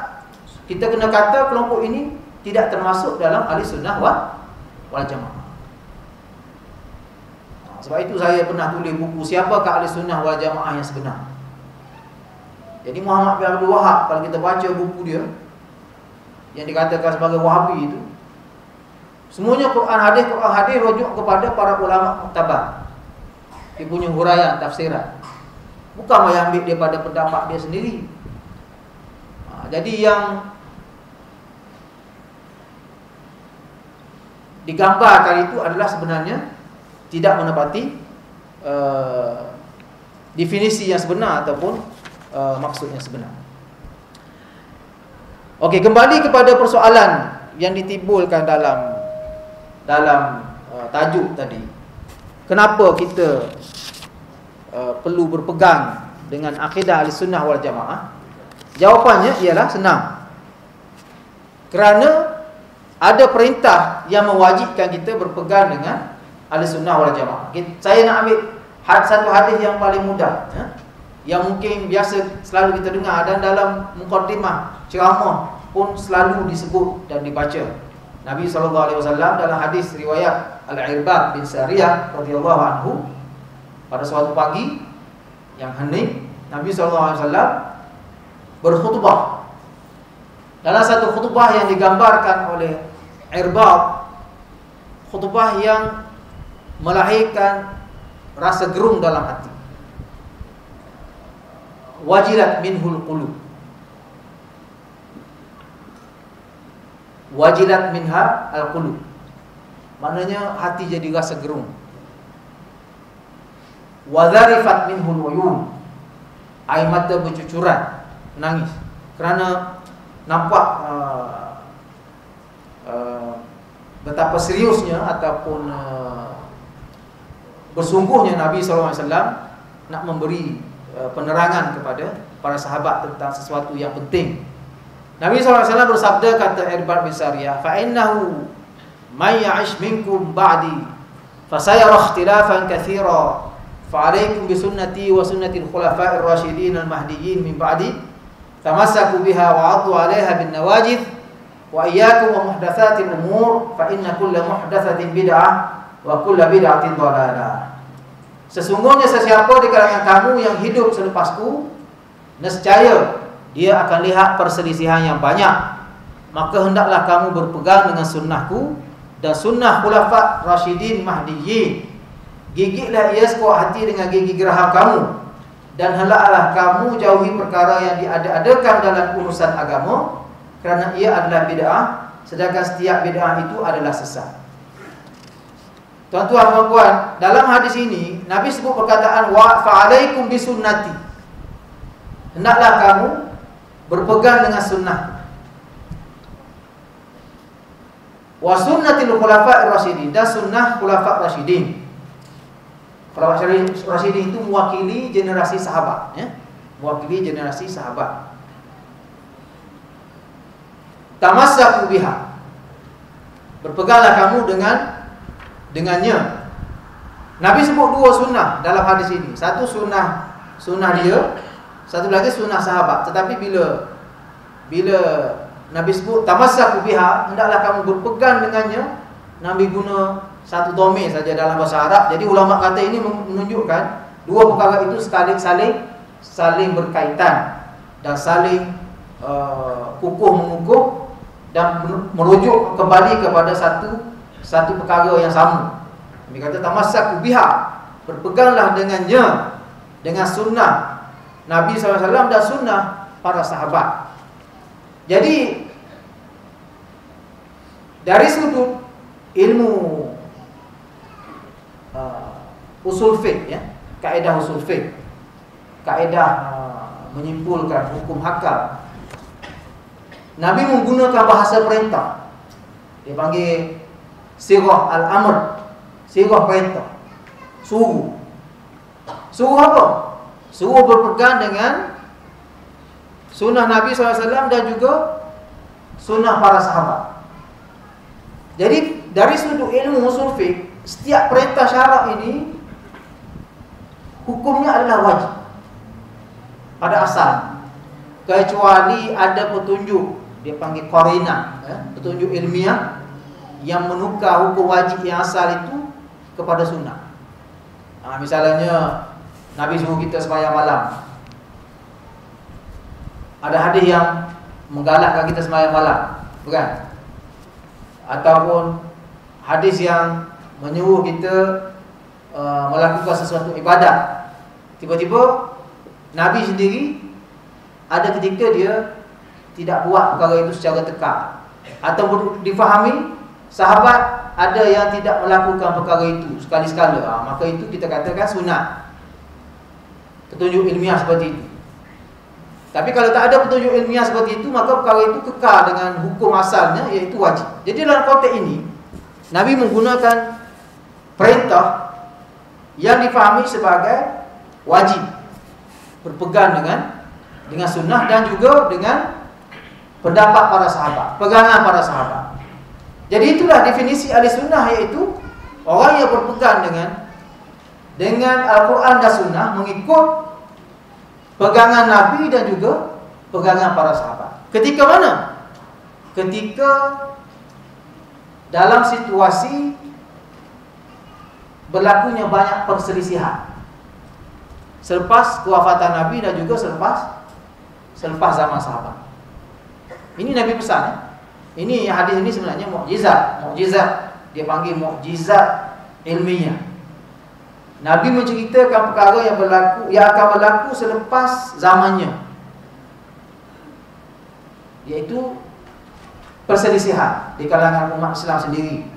Kita kena kata kelompok ini tidak termasuk dalam ahli sunnah wal jamaah. Sebab itu saya pernah tulis buku Siapakah ahli sunnah wal jamaah yang sebenar. Jadi Muhammad bin Abdul Wahab, kalau kita baca buku dia yang dikatakan sebagai Wahabi itu, semuanya Quran hadis rujuk kepada para ulama muktabar. Dia punya huraian tafsiran, bukan yang ambil daripada pendapat dia sendiri. Jadi yang digambarkan itu adalah sebenarnya tidak menepati definisi yang sebenar ataupun maksudnya sebenar. Okey, kembali kepada persoalan yang ditimbulkan dalam tajuk tadi. Kenapa kita perlu berpegang dengan akidah Ahlussunnah wal Jamaah? Jawapannya ialah senang. Kerana ada perintah yang mewajibkan kita berpegang dengan Ahlussunnah wal Jamaah. Saya nak ambil satu hadis yang paling mudah, yang mungkin biasa selalu kita dengar dan dalam mukadimah ceramah pun selalu disebut dan dibaca. Nabi SAW dalam hadis riwayat Al-Irbad bin Sariyah radhiyallahu anhu, pada suatu pagi yang hening, Nabi SAW berkhutbah. Dalam satu khutbah yang digambarkan oleh Irbad, khutbah yang melahirkan rasa gerung dalam hati. Wajilat minhul qulub, wajilat minha al-qulub, maknanya hati jadi rasa gerung. Wadharifat minhul uyun, air mata bercucuran, menangis kerana nampak betapa seriusnya ataupun bersungguhnya Nabi SAW nak memberi penerangan kepada para sahabat tentang sesuatu yang penting. Nabi SAW bersabda, kata Irbad bin Sariyah, fa'innahu man ya'ish minkum ba'di fasayara ikhtilafan katsira fa'alaikum bisunnati wa sunnatil khulafa'ir rasyidin al-mahdiyyin min ba'di tamassaku biha wa 'addu 'alaiha bin nawajidh wa iyyakum wa muhdatsatil umur fa inna kulla muhdatsatin bid'ah wa kulla bid'atin dhalalah. Sesungguhnya sesiapa di kalangan kamu yang hidup selepasku, nescaya dia akan lihat perselisihan yang banyak. Maka hendaklah kamu berpegang dengan sunnahku dan sunnah khulafa rasyidin mahdiyyin. Gigitlah ia sekuat hati dengan gigi geraham kamu, dan hendaklah kamu jauhi perkara yang diada-adakan dalam urusan agama, kerana ia adalah bid'ah, sedangkan setiap bid'ah itu adalah sesat. Tuan-tuan, puan-puan, dalam hadis ini Nabi sebut perkataan wa fa'alaikum bisunnati. Hendaklah kamu berpegang dengan sunnah. Wa sunnatil khulafa'ir rasyidin, dan sunnah khulafa' rasyidin. Khulafa' rasyidin itu mewakili generasi sahabat, mewakili generasi sahabat. Tamassaku biha, berpeganglah kamu dengannya. Nabi sebut dua sunnah dalam hadis ini. Satu sunnah dia, satu lagi sunnah sahabat. Tetapi bila Nabi sebut tamassaku biha, hendaklah kamu berpegang dengannya, Nabi guna satu dhamir saja dalam bahasa Arab. Jadi ulama kata ini menunjukkan dua perkara itu saling berkaitan dan saling kukuh mengukuh dan merujuk kembali kepada satu perkara yang sama. Nabi kata tamassaku biha, berpeganglah dengannya, dengan sunnah Nabi SAW dan sunnah para sahabat. Jadi dari sudut ilmu usul fiqh ya, kaedah usul fiqh, kaedah menyimpulkan hukum hakam. Nabi menggunakan bahasa perintah. Dia panggil sirah al-amr, sirah perintah. Suruh. Suruh apa? Suruh berpegang dengan sunnah Nabi SAW dan juga sunnah para sahabat. Jadi dari sudut ilmu usul fiqh, setiap perintah syarak ini hukumnya adalah wajib pada asal, kecuali ada petunjuk, dia panggil qarinah, petunjuk ilmiah yang menukar hukum wajib yang asal itu kepada sunnah. Misalnya Nabi suruh kita sembahyang malam, ada hadis yang menggalakkan kita sembahyang malam, bukan? Ataupun hadis yang menyuruh kita melakukan sesuatu ibadat. Tiba-tiba Nabi sendiri ada ketika dia tidak buat perkara itu secara tekak, atau difahami sahabat ada yang tidak melakukan perkara itu sekali-sekala, maka itu kita katakan sunat, petunjuk ilmiah seperti itu. Tapi kalau tak ada petunjuk ilmiah seperti itu, maka perkara itu kekal dengan hukum asalnya, iaitu wajib. Jadi dalam konteks ini Nabi menggunakan perintah yang difahami sebagai wajib, berpegang dengan sunnah dan juga dengan pendapat para sahabat, pegangan para sahabat. Jadi itulah definisi ahli sunnah, iaitu orang yang berpegang dengan Al-Quran dan sunnah, mengikut pegangan Nabi dan juga pegangan para sahabat. Ketika mana? Ketika dalam situasi berlakunya banyak perselisihan selepas kewafatan Nabi dan juga selepas zaman sahabat. Ini Nabi pesan ya? Ini hadis ini sebenarnya mukjizat. Dia panggil mukjizat ilmiah. Nabi menceritakan perkara yang akan berlaku selepas zamannya, yaitu perselisihan di kalangan umat Islam sendiri.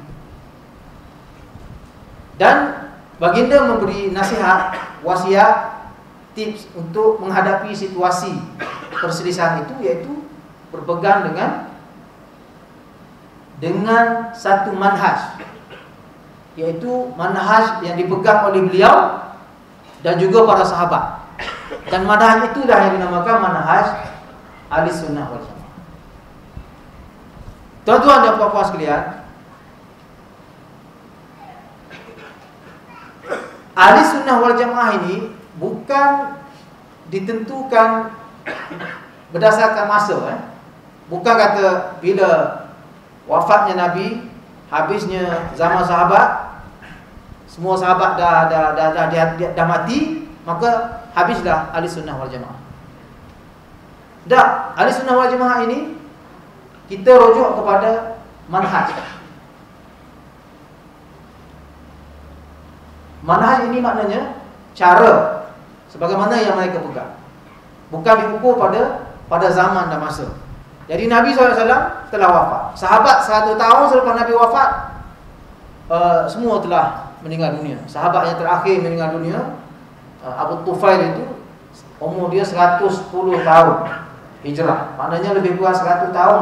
Dan baginda memberi nasihat, wasiat, tips untuk menghadapi situasi perselisihan itu, yaitu berpegang dengan satu manhaj, yaitu manhaj yang dipegang oleh beliau dan juga para sahabat. Dan manhaj itulah yang dinamakan manhaj ahli sunnah wal jamaah. Tuan-tuan dan puan-puan sekalian, ahli sunnah wal jamaah ini bukan ditentukan berdasarkan masa. Bukan kata bila wafatnya Nabi, habisnya zaman sahabat, semua sahabat dah mati, maka habislah ahli sunnah wal jamaah. Tak, ahli sunnah wal jamaah ini kita rujuk kepada manhaj. Manhaj ini maknanya cara sebagaimana yang mereka pegang, bukan diukur pada zaman dan masa. Jadi Nabi SAW telah wafat, sahabat 100 tahun selepas Nabi wafat, semua telah meninggal dunia. Sahabat yang terakhir meninggal dunia, Abu Tufail itu umur dia 110 tahun hijrah, maknanya lebih kurang 100 tahun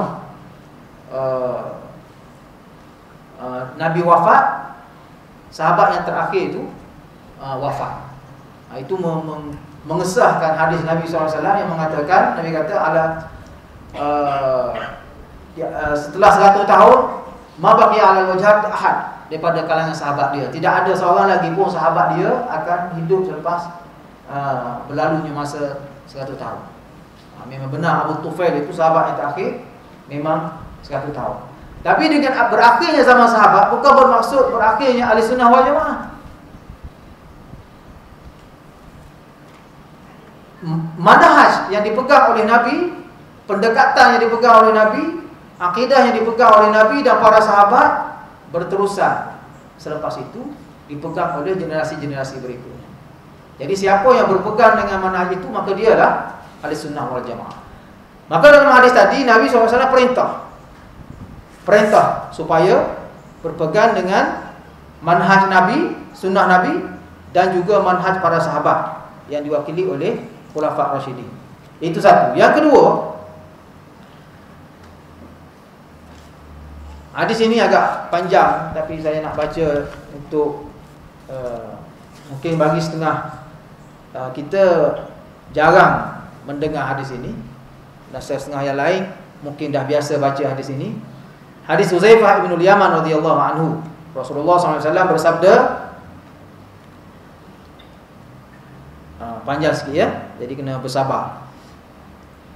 Nabi wafat, sahabat yang terakhir itu wafat. Itu mengesahkan hadis Nabi SAW yang mengatakan, Nabi kata setelah 100 tahun ma baqiya 'ala wajhat ahad, daripada kalangan sahabat dia tidak ada seorang lagi pun sahabat dia akan hidup selepas berlalunya masa 100 tahun. Memang benar Abu Tufail itu sahabat yang terakhir, memang 100 tahun. Tapi dengan berakhirnya zaman sahabat bukan bermaksud berakhirnya ahli sunnah wal jamaah. Manhaj yang dipegang oleh Nabi, pendekatan yang dipegang oleh Nabi, akidah yang dipegang oleh Nabi dan para sahabat berterusan selepas itu dipegang oleh generasi-generasi berikutnya. Jadi siapa yang berpegang dengan manhaj itu, maka dialah ahli sunnah wal jamaah. Maka dalam hadis tadi Nabi SAW perintah supaya berpegang dengan manhaj Nabi, sunnah Nabi dan juga manhaj para sahabat yang diwakili oleh Khulafa' Rasyidin. Itu satu. Yang kedua, hadis ini agak panjang tapi saya nak baca untuk mungkin bagi setengah kita jarang mendengar hadis ini, dan setengah yang lain mungkin dah biasa baca hadis ini. Hadis Huzaifah bin Yaman radhiyallahu anhu, Rasulullah SAW bersabda, panjang sikit ya, jadi kena bersabar.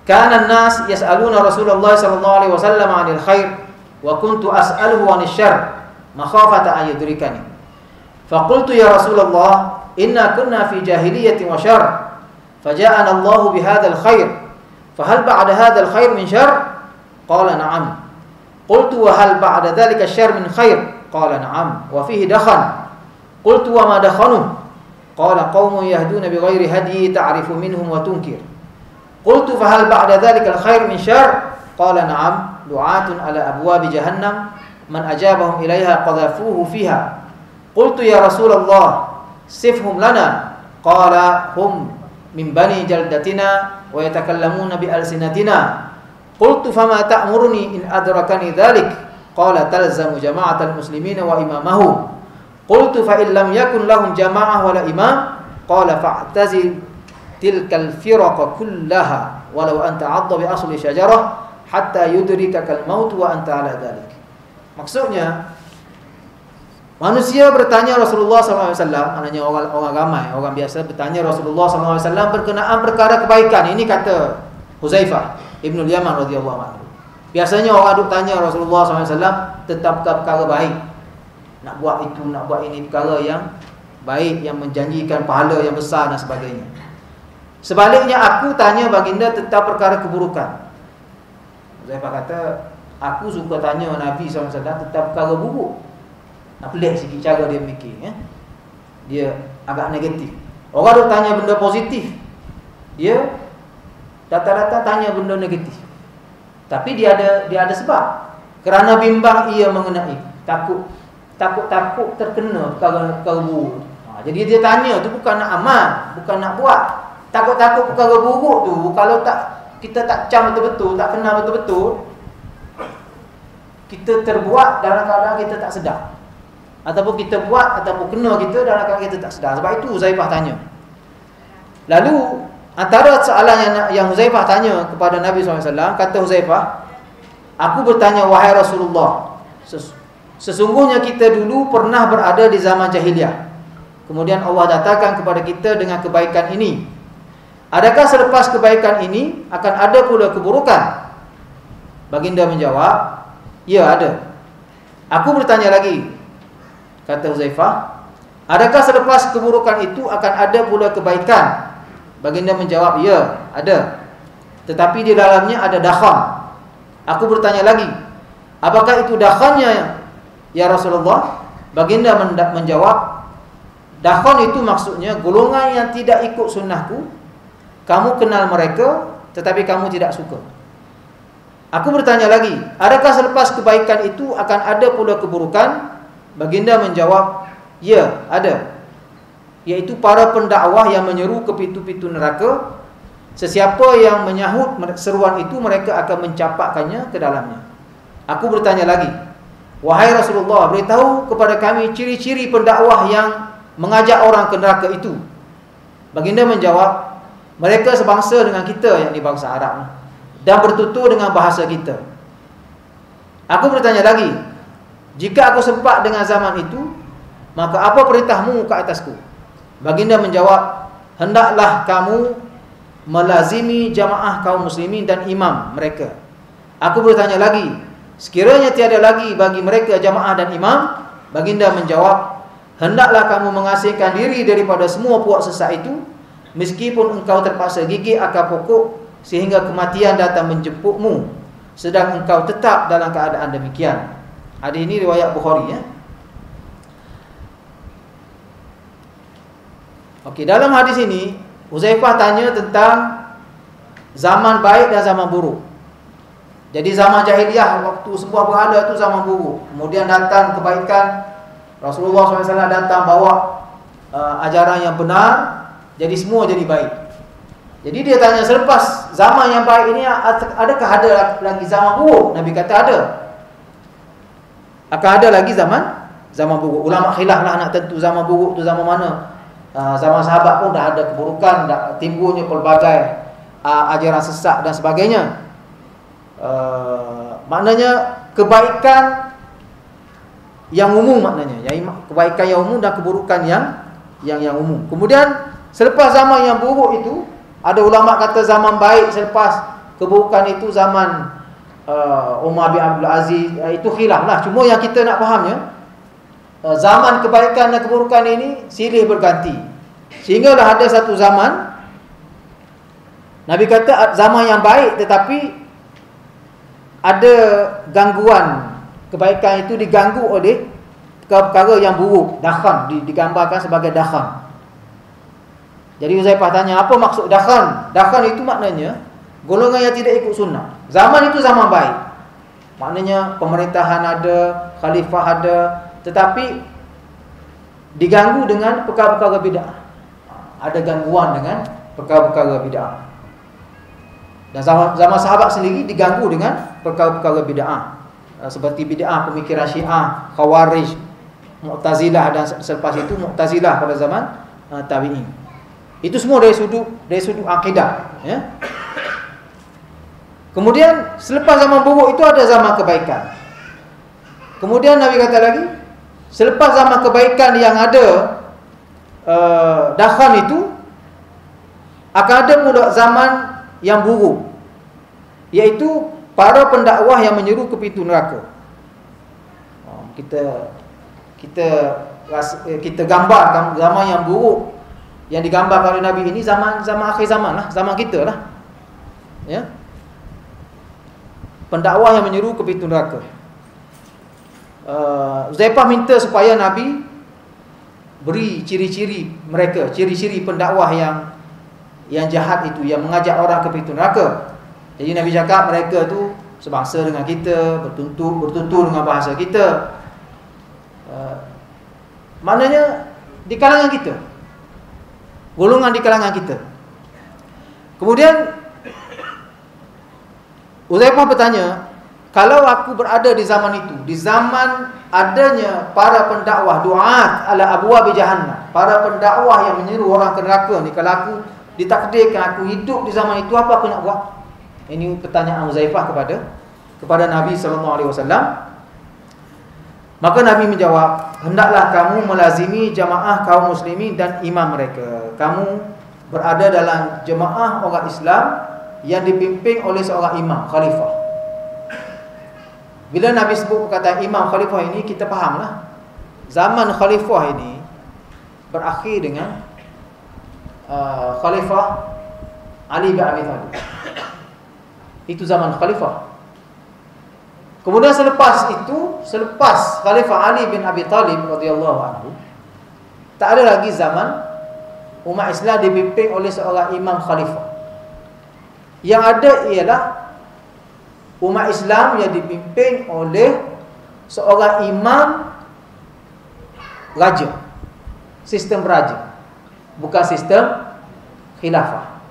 Kana an-nas yas'aluna Rasulullah sallallahu alaihi wasallam 'anil khair wa kuntu as'aluhu 'anil syarr makhafata an yudrikani. Faqultu ya Rasulullah, inna kunna fi jahiliyatin wa syarr, faja'ana Allahu bihadzal khair, fahal ba'da hadzal khair min syarr? Qala na'am. Qultu wa hal ba'da dzalika syarr min khair? Qala na'am. Wa fihi dakhan. Qultu wa ma dakhanuhu? Qala qaumun yahduna bighairi hadyi ta'rifu minhum wa tunkir. Qultu fa hal ba'da dzalikal khair min syarr? Qala na'am, du'atun ala abwabi jahannam man ajabahum ilaiha qadhafuhu fiha. Qultu ya Rasulullah, sifhum lana. Qala hum min bani jaldatina wa yatakallamuna bi alsinatina. Qultu fama ta'muruni in adrakani dhalik? Qala talzamu jama'atal muslimina wa imamahum. Qultu fa in lam yakun lahum jama'ah wala imam? Qala fa'tazil tilkal firaqa kullaha walau anta 'adda bi asli syajarah hatta yudrikakal maut wa anta 'ala dhalik. Maksudnya, manusia bertanya Rasulullah SAW, maknanya orang ramai, orang biasa bertanya Rasulullah SAW berkenaan perkara kebaikan. Ini kata Huzaifah Ibn Yaman radhiyallahu anhu. Biasanya orang duk tanya Rasulullah SAW tentang perkara baik, nak buat itu, nak buat ini, perkara yang baik, yang menjanjikan pahala yang besar dan sebagainya. Sebaliknya aku tanya baginda tentang perkara keburukan. Huzaifah kata, aku suka tanya Nabi SAW tentang perkara buruk. Nak pelik sikit cara dia mikir, ya? Dia agak negatif. Orang duk tanya benda positif, dia data-data tanya benda negatif. Tapi dia ada sebab. Kerana bimbang ia mengenai takut terkena perkara buruk. Jadi dia tanya tu bukan nak amal, bukan nak buat. Takut perkara buruk tu, kalau kita tak cam betul-betul, tak kenal betul-betul, kita terbuat dalam keadaan kita tak sedar, ataupun kita buat ataupun kena kita dalam keadaan kita tak sedar. Sebab itu Huzaifah tanya. Lalu antara soalan yang Huzaifah tanya kepada Nabi SAW, kata Huzaifah, aku bertanya, wahai Rasulullah, sesungguhnya kita dulu pernah berada di zaman jahiliah, kemudian Allah datangkan kepada kita dengan kebaikan ini. Adakah selepas kebaikan ini akan ada pula keburukan? Baginda menjawab, ya ada. Aku bertanya lagi, kata Huzaifah, adakah selepas keburukan itu akan ada pula kebaikan? Baginda menjawab, ya ada. Tetapi di dalamnya ada dakhan. Aku bertanya lagi, apakah itu dakhannya ya Rasulullah? Baginda menjawab, dakhan itu maksudnya golongan yang tidak ikut sunnahku. Kamu kenal mereka, tetapi kamu tidak suka. Aku bertanya lagi, adakah selepas kebaikan itu akan ada pula keburukan? Baginda menjawab, ya ada. Yaitu para pendakwah yang menyeru ke pintu-pintu neraka. Sesiapa yang menyahut seruan itu, mereka akan mencapakkannya ke dalamnya. Aku bertanya lagi, wahai Rasulullah, beritahu kepada kami ciri-ciri pendakwah yang mengajak orang ke neraka itu. Baginda menjawab, mereka sebangsa dengan kita, yang di bangsa Arab, dan bertutur dengan bahasa kita. Aku bertanya lagi, jika aku sempat dengan zaman itu, maka apa perintahmu ke atasku? Baginda menjawab, hendaklah kamu melazimi jamaah kaum muslimin dan imam mereka. Aku bertanya lagi, sekiranya tiada lagi bagi mereka jamaah dan imam? Baginda menjawab, hendaklah kamu mengasingkan diri daripada semua puak sesat itu, meskipun engkau terpaksa gigit akar pokok sehingga kematian datang menjemputmu, sedang engkau tetap dalam keadaan demikian. Hadis ini riwayat Bukhari, ya. Okey, dalam hadis ini Huzaifah tanya tentang zaman baik dan zaman buruk. Jadi zaman jahiliyah, waktu sebuah berhala itu zaman buruk. Kemudian datang kebaikan, Rasulullah SAW datang bawa ajaran yang benar, jadi semua jadi baik. Jadi dia tanya, selepas zaman yang baik ini adakah ada lagi zaman buruk? Nabi kata ada. Akan ada lagi zaman buruk. Ulama khilaf lah nak tentu zaman buruk tu zaman mana. Zaman sahabat pun dah ada keburukan, dah timbulnya pelbagai ajaran sesat dan sebagainya. Maknanya kebaikan yang umum, maknanya kebaikan yang umum dan keburukan yang umum. Kemudian selepas zaman yang buruk itu, ada ulama kata zaman baik selepas keburukan itu zaman Umar bin Abdul Aziz. Itu khilaf lah. Cuma yang kita nak fahamnya, zaman kebaikan dan keburukan ini silih berganti. Sehinggalah ada satu zaman Nabi kata zaman yang baik, tetapi ada gangguan. Kebaikan itu diganggu oleh perkara yang buruk. Dakhan digambarkan sebagai dakhan. Jadi Uzaifah tanya, apa maksud dakhan? Dakhan itu maknanya golongan yang tidak ikut sunnah. Zaman itu zaman baik, maknanya pemerintahan ada, khalifah ada, tetapi diganggu dengan perkara-perkara bid'ah. Ada gangguan dengan perkara-perkara bid'ah. Dan zaman sahabat sendiri diganggu dengan perkara-perkara bid'ah, seperti bid'ah pemikiran Syiah, Khawarij, Mu'tazilah, dan selepas itu Mu'tazilah pada zaman tabi'in. Itu semua dari sudut akidah, ya. Kemudian selepas zaman buruk itu ada zaman kebaikan. Kemudian Nabi kata lagi, selepas zaman kebaikan yang ada dakhan itu, akan ada pula zaman yang buruk, iaitu para pendakwah yang menyeru ke pintu neraka. Kita gambarkan zaman yang buruk yang digambarkan oleh Nabi ini zaman akhir zaman lah, zaman kita lah, ya. Pendakwah yang menyeru ke pintu neraka. Uzaifah minta supaya Nabi beri ciri-ciri mereka, ciri-ciri pendakwah yang jahat itu, yang mengajak orang ke pintu neraka. Jadi Nabi cakap mereka tu sebangsa dengan kita, bertutur dengan bahasa kita. Maknanya di kalangan kita, golongan di kalangan kita. Kemudian Uzaifah bertanya, kalau aku berada di zaman itu, di zaman adanya para pendakwah du'at ala abwabi jahannam, para pendakwah yang menyeru orang ke neraka ni, kalau aku ditakdirkan aku hidup di zaman itu, apa aku nak buat? Ini pertanyaan Uzaifah kepada Nabi SAW. Maka Nabi menjawab, hendaklah kamu melazimi jamaah kaum muslimin dan imam mereka. Kamu berada dalam jemaah orang Islam yang dipimpin oleh seorang imam, khalifah. Bila Nabi sebut perkataan imam khalifah ini, kita fahamlah zaman khalifah ini berakhir dengan khalifah Ali bin Abi Thalib. Itu zaman khalifah. Kemudian selepas khalifah Ali bin Abi Thalib radhiyallahu anhu, tak ada lagi zaman umat Islam dipimpin oleh seorang imam khalifah. Yang ada ialah umat Islam yang dipimpin oleh seorang imam raja, sistem raja, bukan sistem khilafah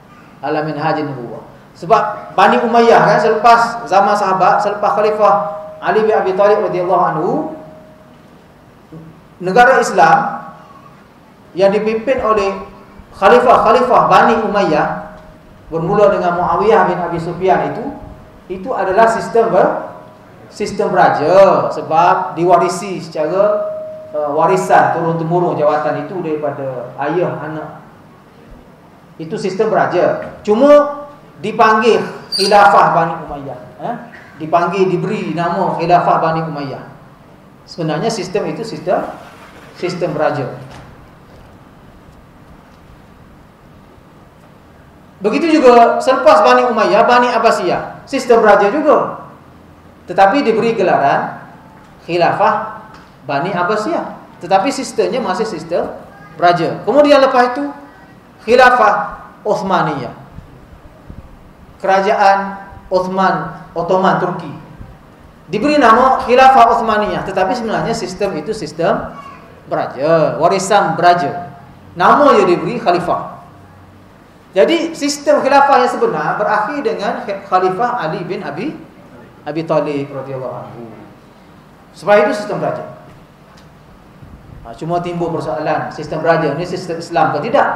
ala minhajin nubuwah. Sebab Bani Umayyah kan, selepas zaman sahabat, selepas khalifah Ali bin Abi Thalib radhiyallahu anhu, negara Islam yang dipimpin oleh khalifah Bani Umayyah bermula dengan Muawiyah bin Abi Sufyan itu adalah sistem raja, sebab diwarisi secara warisan turun-temurun jawatan itu daripada ayah anak. Itu sistem raja. Cuma dipanggil khilafah Bani Umayyah, diberi nama khilafah Bani Umayyah. Sebenarnya sistem itu sistem raja. Begitu juga selepas Bani Umayyah, Bani Abbasiyah, sistem raja juga, tetapi diberi gelaran khilafah Bani Abbasiyah, tetapi sistemnya masih sistem raja. Kemudian lepas itu khilafah Uthmaniyah, kerajaan Ottoman Turki, diberi nama khilafah Uthmaniyah, tetapi sebenarnya sistem itu sistem beraja, warisan beraja. Nama dia diberi khalifah. Jadi sistem khilafah yang sebenar berakhir dengan Khalifah Ali bin Abi Talib radhiyallahu anhu. Sebab itu sistem raja. Cuma timbul persoalan, sistem raja ni sistem Islam ke tidak?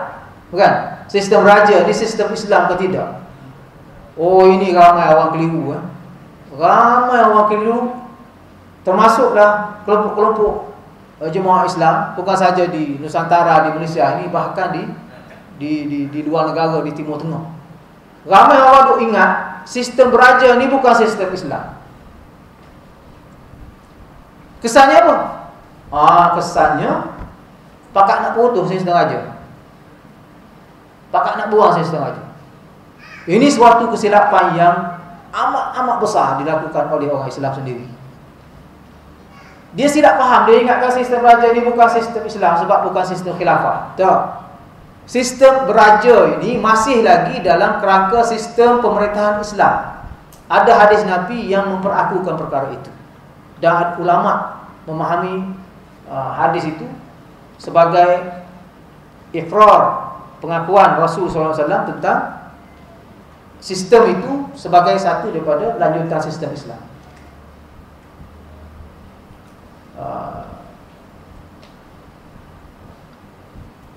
Bukan? Sistem raja ni sistem Islam ke tidak? Oh, ini ramai orang keliru. Ramai orang keliru, termasuklah kelompok-kelompok jemaah Islam, bukan saja di Nusantara, di Malaysia ini, bahkan di luar negara, di Timur Tengah. Ramai orang duk ingat sistem beraja ni bukan sistem Islam. Kesannya apa? Kesannya pakat nak putus sistem raja, pakat nak buang sistem raja. Ini suatu kesilapan yang amat besar dilakukan oleh orang Islam sendiri. Dia tidak faham, dia ingatkan sistem raja ini bukan sistem Islam sebab bukan sistem khilafah. Tak. Sistem beraja ini masih lagi dalam kerangka sistem pemerintahan Islam. Ada hadis Nabi yang memperakukan perkara itu. Dan ulama memahami hadis itu sebagai iqrar, pengakuan Rasulullah SAW tentang sistem itu sebagai satu daripada lanjutan sistem Islam.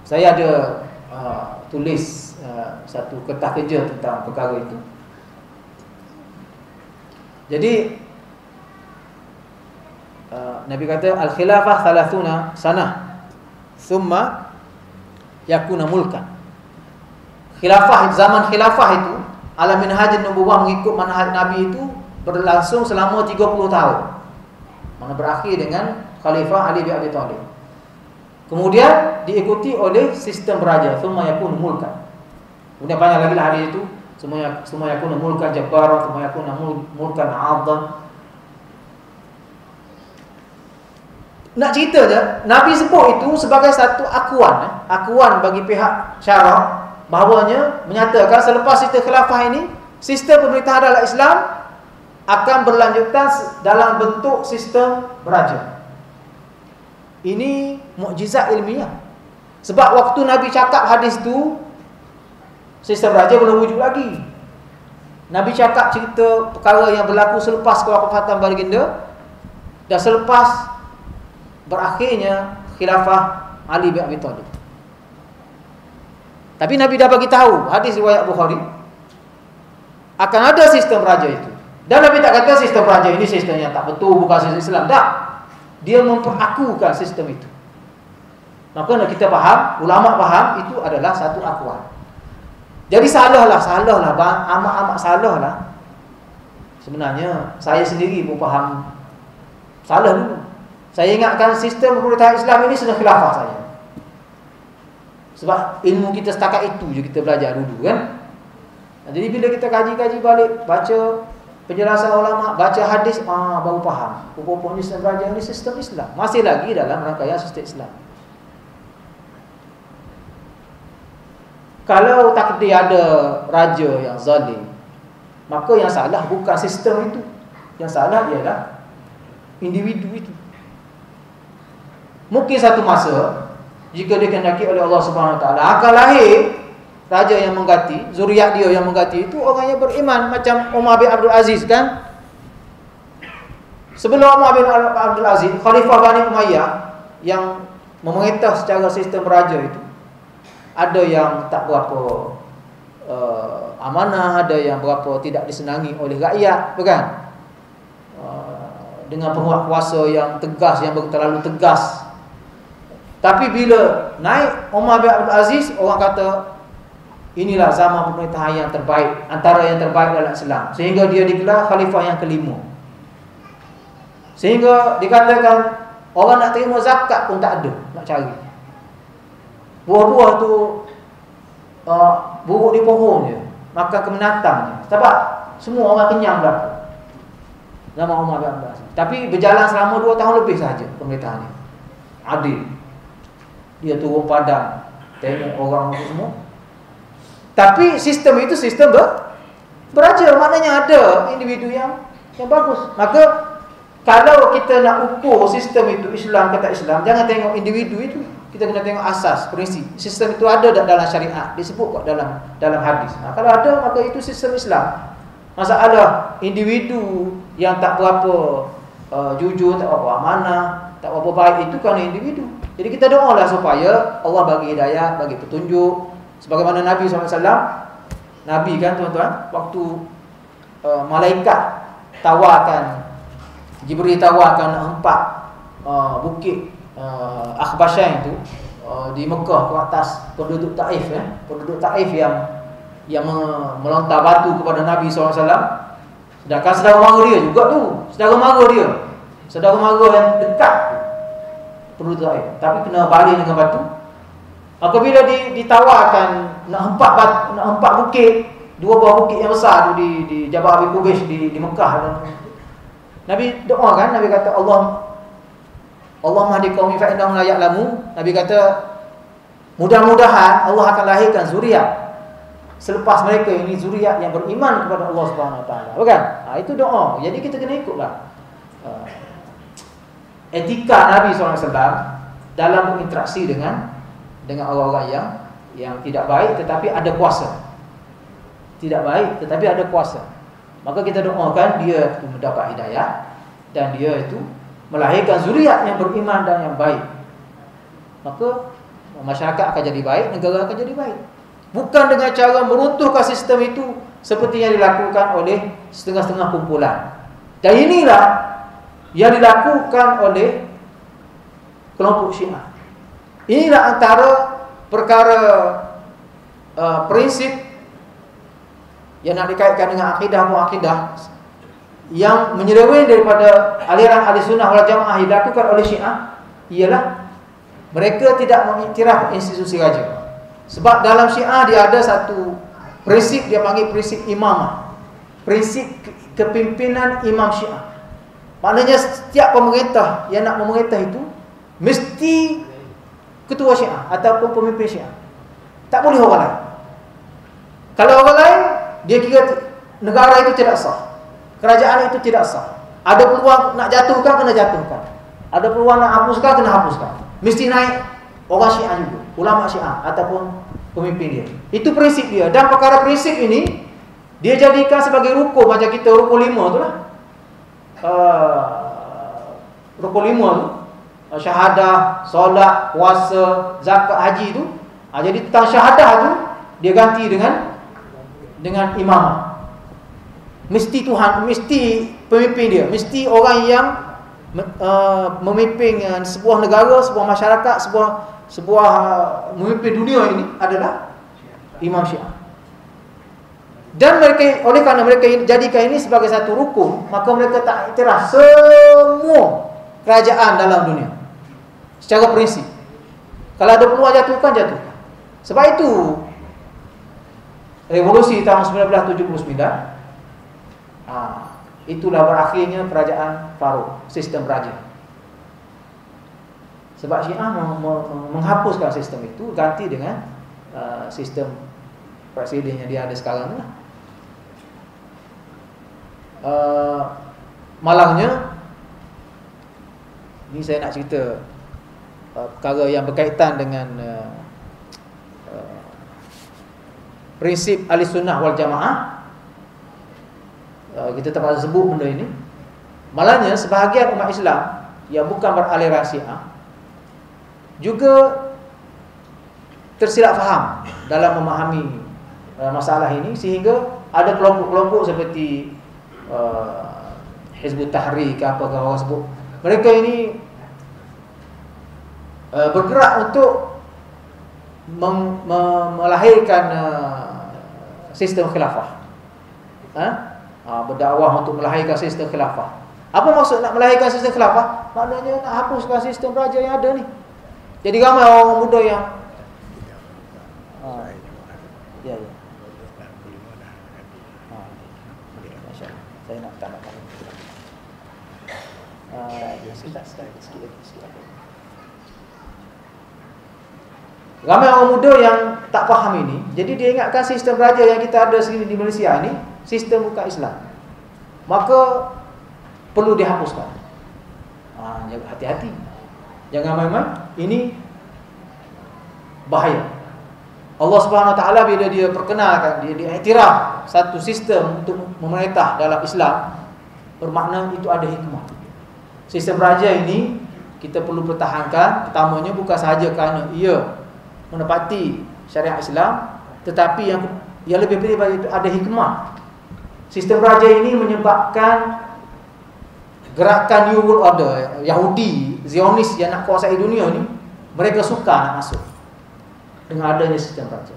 Saya ada tulis satu kertas kerja tentang perkara itu. Jadi Nabi kata al-khilafah 30 sanah thumma yakuna mulkan. Khilafah, zaman khilafah itu ala minhajun nubuwah, mengikut manhaj Nabi itu berlangsung selama 30 tahun. Mana berakhir dengan Khalifah Ali bin Abi Talib. Kemudian diikuti oleh sistem beraja, thumma yakun mulkan. Kemudian banyak lagi hadis itu, semua yakun mulkan jabbaran, thumma yakun mulkan 'adhan. Nak cerita je, Nabi sebut itu sebagai satu akuan bagi pihak syarak, bahawanya menyatakan selepas sistem khilafah ini, sistem pemerintahan dalam Islam akan berlanjutan dalam bentuk sistem beraja. Ini mukjizat ilmiah. Sebab waktu Nabi cakap hadis itu, sistem beraja belum wujud lagi. Nabi cakap cerita perkara yang berlaku selepas kewafatan baginda dan selepas berakhirnya khilafah Ali bin Abi Talib. Tapi Nabi dah bagi tahu, hadis riwayat Bukhari, akan ada sistem raja itu. Dan Nabi tak kata sistem raja ini sistem yang tak betul, bukan sistem Islam. Tak. Dia memperakukan sistem itu. Maka nak kita faham, ulama faham itu adalah satu akuan. Jadi salahlah, amat salahlah. Sebenarnya saya sendiri pun faham salah dulu. Saya ingatkan sistem pemerintahan Islam ini sudah khilafah saya. Sebab ilmu kita setakat itu je kita belajar dulu kan. Jadi bila kita kaji-kaji balik, baca penjelasan ulama, baca hadis, baru faham. Rupanya sistem raja ini sistem Islam. Masih lagi dalam rangkaian sistem Islam. Kalau takdir ada raja yang zalim, maka yang salah bukan sistem itu. Yang salah ialah individu itu. Mungkin satu masa, jika dikehendaki oleh Allah Subhanahu Wa Taala, akan lahir raja yang mengganti, zuriat dia yang mengganti itu orang yang beriman, macam Umar bin Abdul Aziz kan. Sebelum Umar bin Abdul Aziz, Khalifah Bani Umayyah yang memerintah secara sistem raja itu, ada yang tak berapa amanah, ada yang berapa tidak disenangi oleh rakyat, bukan? Dengan penguasa yang tegas, yang terlalu tegas. Tapi bila naik Umar bin Abdul Aziz, orang kata inilah zaman pemerintahan yang terbaik, antara yang terbaik dalam Islam. Sehingga dia digelar khalifah yang kelima. Sehingga dikatakan orang nak terima zakat pun tak ada, nak cari. Buah-buah tu buruk di pohon je, makan kemenatang je. Sebab semua orang kenyang berlaku zaman Umar bin Abdul Aziz. Tapi berjalan selama 2 tahun lebih sahaja pemerintahan ni. Adil. Dia turun padang, tengok orang itu semua. Tapi sistem itu sistem beraja, maknanya ada individu yang bagus. Maka kalau kita nak ukur sistem itu Islam ke tak Islam, jangan tengok individu itu. kita kena tengok asas, prinsip. Sistem itu ada dalam syariat, disebut kok dalam hadis. Kalau ada, maka itu sistem Islam. Masalah individu yang tak berapa jujur, tak berapa amanah, tak berapa baik, itu kerana individu. Jadi kita doalah supaya Allah bagi hidayah, bagi petunjuk. Sebagaimana Nabi SAW, Nabi kan tuan-tuan, waktu malaikat tawarkan, Jibril tawarkan 4 bukit Akhbasyan itu di Mekah ke atas penduduk Taif, penduduk Taif yang melontar batu kepada Nabi SAW. Sedangkan saudara mara dia juga tu, saudara mara yang dekat penduduk Taif, tapi kena balik dengan batu. Apabila ditawarkan nak 4 bukit, 2 buah bukit yang besar tu di Jabal Abi Qubais di Mekah, Nabi doakan, Nabi kata Allah mahdi qaumi fa innahum la ya'lamun. Nabi kata mudah-mudahan Allah akan lahirkan zuriat selepas mereka ini, zuriat yang beriman kepada Allah Subhanahu Wa Taala. Bukan? Itu doa. Jadi kita kena ikutlah etika Nabi SAW dalam berinteraksi dengan orang-orang yang tidak baik tetapi ada kuasa. Tidak baik tetapi ada kuasa. Maka kita doakan dia itu mendapat hidayah dan dia itu melahirkan zuriat yang beriman dan yang baik. Maka masyarakat akan jadi baik, negara akan jadi baik. Bukan dengan cara meruntuhkan sistem itu seperti yang dilakukan oleh setengah-setengah kumpulan. Dan inilah yang dilakukan oleh kelompok Syiah. Inilah antara perkara prinsip yang nak dikaitkan dengan akidah yang menyeleweng daripada aliran Ahlussunnah wal Jamaah yang dilakukan oleh Syiah, ialah mereka tidak mengiktiraf institusi raja. Sebab dalam Syiah dia ada satu prinsip, dia panggil prinsip imamah, prinsip kepimpinan imam Syiah. Maknanya setiap pemerintah yang nak memerintah itu mesti ketua Syiah ataupun pemimpin Syiah, tak boleh orang lain. Kalau orang lain, dia kira negara itu tidak sah, kerajaan itu tidak sah. Ada peluang nak jatuhkan, kena jatuhkan. Ada peluang nak hapuskan, kena hapuskan. Mesti naik orang Syiah juga, ulama Syiah ataupun pemimpin dia. Itu prinsip dia. Dan perkara prinsip ini dia jadikan sebagai rukun, macam kita rukun 5 tu lah. Rukun 5 tu, syahadah, solat, puasa, zakat, haji tu. Jadi tentang syahadah tu dia ganti dengan imamah. Mesti Tuhan, mesti pemimpin dia, mesti orang yang memimpin sebuah negara, sebuah masyarakat, sebuah memimpin dunia ini adalah imam Syiah. Dan mereka, oleh kerana mereka jadikan ini sebagai satu rukun, maka mereka tak iktiraf semua kerajaan dalam dunia secara prinsip. Kalau ada peluang jatuhkan, jatuhkan. Sebab itu revolusi tahun 1979, itulah berakhirnya kerajaan Farouk, sistem raja. Sebab Syiah menghapuskan sistem itu, ganti dengan sistem presiden yang dia ada sekarang ni lah. Malangnya, ni saya nak cerita perkara yang berkaitan dengan prinsip Ahlussunnah wal Jamaah. Kita terpaksa sebut benda ini. Malangnya sebahagian umat Islam yang bukan beraliran Syiah juga tersilap faham dalam memahami masalah ini, sehingga ada kelompok-kelompok seperti Hizbut Tahrir ke apa orang sebut. Mereka ini bergerak untuk melahirkan sistem khilafah. Berdakwah untuk melahirkan sistem khilafah. Apa maksud nak melahirkan sistem khilafah? Maknanya nak hapuskan sistem raja yang ada ni. Jadi ramai orang muda yang ya. Saya nak tambahkan. Sikit lagi. Ramai orang muda yang tak faham ini. Jadi dia ingatkan sistem raja yang kita ada sini di Malaysia ini sistem bukan Islam, maka perlu dihapuskan. Hati-hati, jangan main-main. Ini bahaya. Allah Subhanahu Wa Taala bila dia perkenalkan, dia iktiraf satu sistem untuk memerintah dalam Islam, bermakna itu ada hikmah. Sistem raja ini kita perlu pertahankan. Pertamanya bukan sahaja kerana ia menepati syariat Islam, tetapi yang lebih penting bagi itu ada hikmah. Sistem raja ini menyebabkan gerakan New World Order, Yahudi, Zionis yang nak kuasai dunia ni, mereka suka nak masuk dengan adanya sistem raja.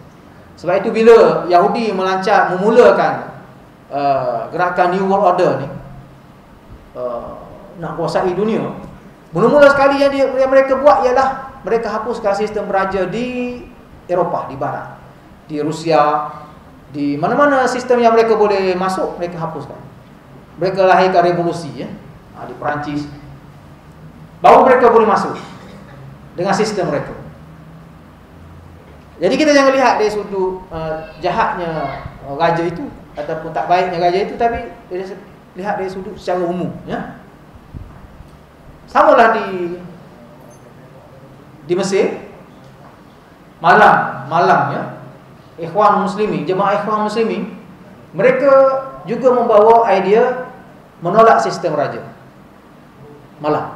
Sebab itu bila Yahudi memulakan gerakan New World Order ni, nak kuasai dunia, mula-mula sekali yang mereka buat ialah mereka hapuskan sistem raja di Eropah, di Barat, di Rusia, di mana-mana sistem yang mereka boleh masuk, mereka hapuskan. Mereka lahirkan revolusi, di Perancis, baru mereka boleh masuk dengan sistem mereka. Jadi kita jangan lihat dari sudut jahatnya raja itu ataupun tak baiknya raja itu, tapi lihat dari sudut secara umum, ya. Samalah di Mesir, malam Ikhwan Muslimin, jemaah Ikhwan Muslimin, mereka juga membawa idea menolak sistem raja. Malam.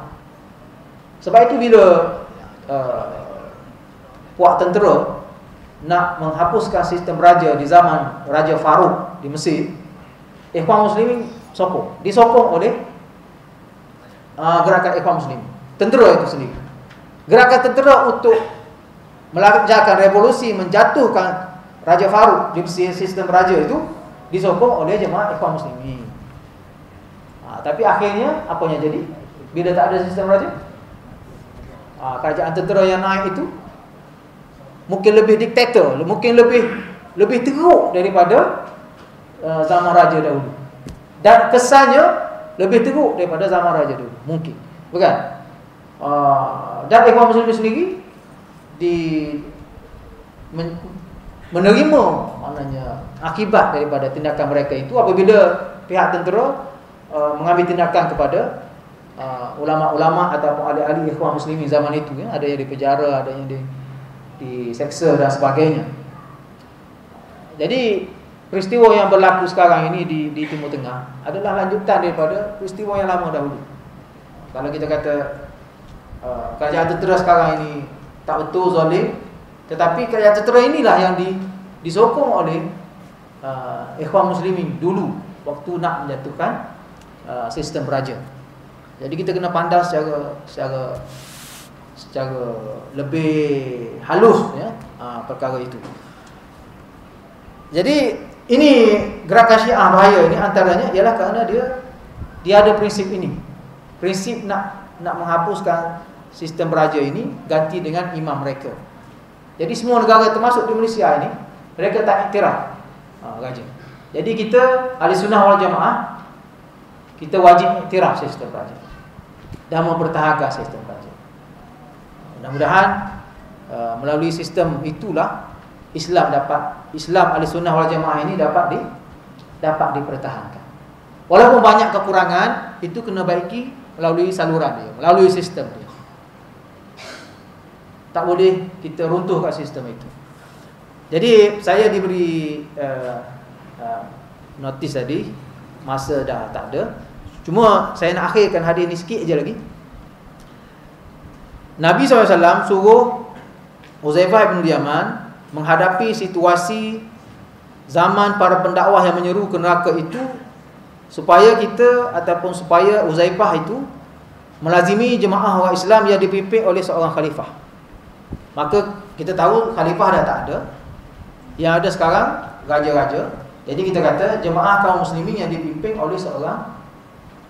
Sebab itu bila puak tentera nak menghapuskan sistem raja di zaman Raja Farouk di Mesir, Ikhwan Muslimin disokong oleh gerakan Ikhwan Muslimin, tentera itu sendiri. Gerakan tentera untuk melakukan revolusi, menjatuhkan Raja Farouk di Mesir, sistem raja itu disokong oleh jemaah Ikhwan Muslimin. Tapi akhirnya apa yang jadi? Bila tak ada sistem raja, kerajaan tentera yang naik itu mungkin lebih diktator, mungkin lebih teruk daripada zaman raja dahulu, dan kesannya lebih teruk daripada zaman raja dahulu, mungkin, bukan? Dan Ikhwan Muslimin sendiri menerima maknanya akibat daripada tindakan mereka itu apabila pihak tentera mengambil tindakan kepada ulama-ulama ataupun ahli-ahli Ikhwan Muslimin zaman itu, ya. Ada yang dipenjara, ada yang diseksa dan sebagainya. Jadi peristiwa yang berlaku sekarang ini di Timur Tengah adalah lanjutan daripada peristiwa yang lama dahulu. Kalau kita kata kerajaan tentera sekarang ini tak betul, zalim, tetapi kerajaan tentera inilah yang disokong oleh Ikhwan Muslimin dulu waktu nak menjatuhkan sistem raja. Jadi kita kena pandang secara lebih halus, ya, perkara itu. Jadi ini gerakan Syiah bahaya ini antaranya ialah kerana dia ada prinsip ini. Prinsip nak menghapuskan sistem raja ini, ganti dengan imam mereka. Jadi semua negara termasuk di Malaysia ini, mereka tak iktiraf raja. Jadi kita Ahli Sunnah wal Jamaah, kita wajib iktiraf sistem raja dan mempertahankan sistem raja. Mudah-mudahan melalui sistem itulah Islam Ahli Sunnah wal Jamaah ini dapat dipertahankan. Walaupun banyak kekurangan, itu kena baiki melalui saluran dia, melalui sistem dia. Tak boleh kita runtuhkan sistem itu. Jadi saya diberi notis tadi, masa dah tak ada. Cuma saya nak akhirkan hadis ni sikit aja lagi. Nabi SAW suruh Huzaifah bin Yaman menghadapi situasi zaman para pendakwah yang menyeru ke neraka itu, supaya Huzaifah itu melazimi jemaah orang Islam yang dipimpin oleh seorang khalifah. Maka kita tahu khalifah dah tak ada, yang ada sekarang raja-raja. Jadi kita kata jemaah kaum muslimin yang dipimpin oleh seorang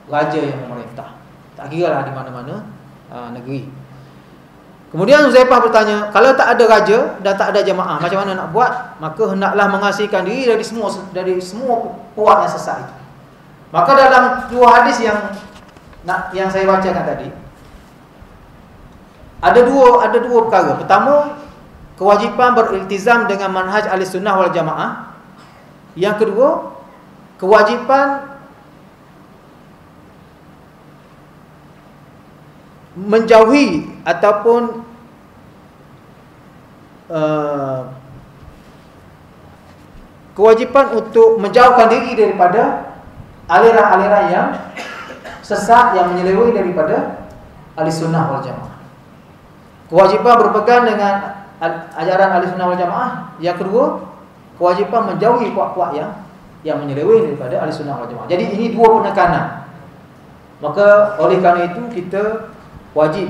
raja yang memerintah, tak kira lah di mana-mana negeri. Kemudian Huzaifah bertanya, kalau tak ada raja dan tak ada jemaah, macam mana nak buat? Maka hendaklah mengasihkan diri dari semua puak yang sesat itu. Maka dalam dua hadis yang saya bacakan tadi, ada dua perkara. Pertama, kewajipan beriltizam dengan manhaj Ahli Sunnah wal Jamaah. Yang kedua, kewajipan menjauhi ataupun kewajipan untuk menjauhkan diri daripada aliran-aliran yang sesat yang menyeleweng daripada Ahlussunnah wal Jamaah. Kewajipan berpegang dengan ajaran Ahlussunnah wal Jamaah. Yang kedua, kewajipan menjauhi puak-puak yang menyeleweng daripada Ahlussunnah wal Jamaah. Jadi ini dua penekanan. Maka oleh kerana itu kita wajib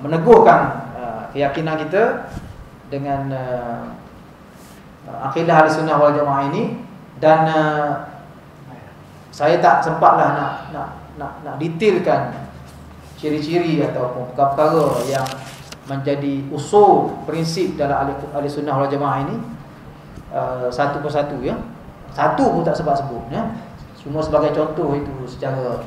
meneguhkan keyakinan kita dengan akidah Ahlussunnah wal Jamaah ini. Dan saya tak sempatlah nak detailkan ciri-ciri ataupun perkara-perkara yang menjadi usul prinsip dalam Ahlussunnah wal Jamaah ini satu persatu ya. Satu pun tak sebut ya. Cuma sebagai contoh itu secara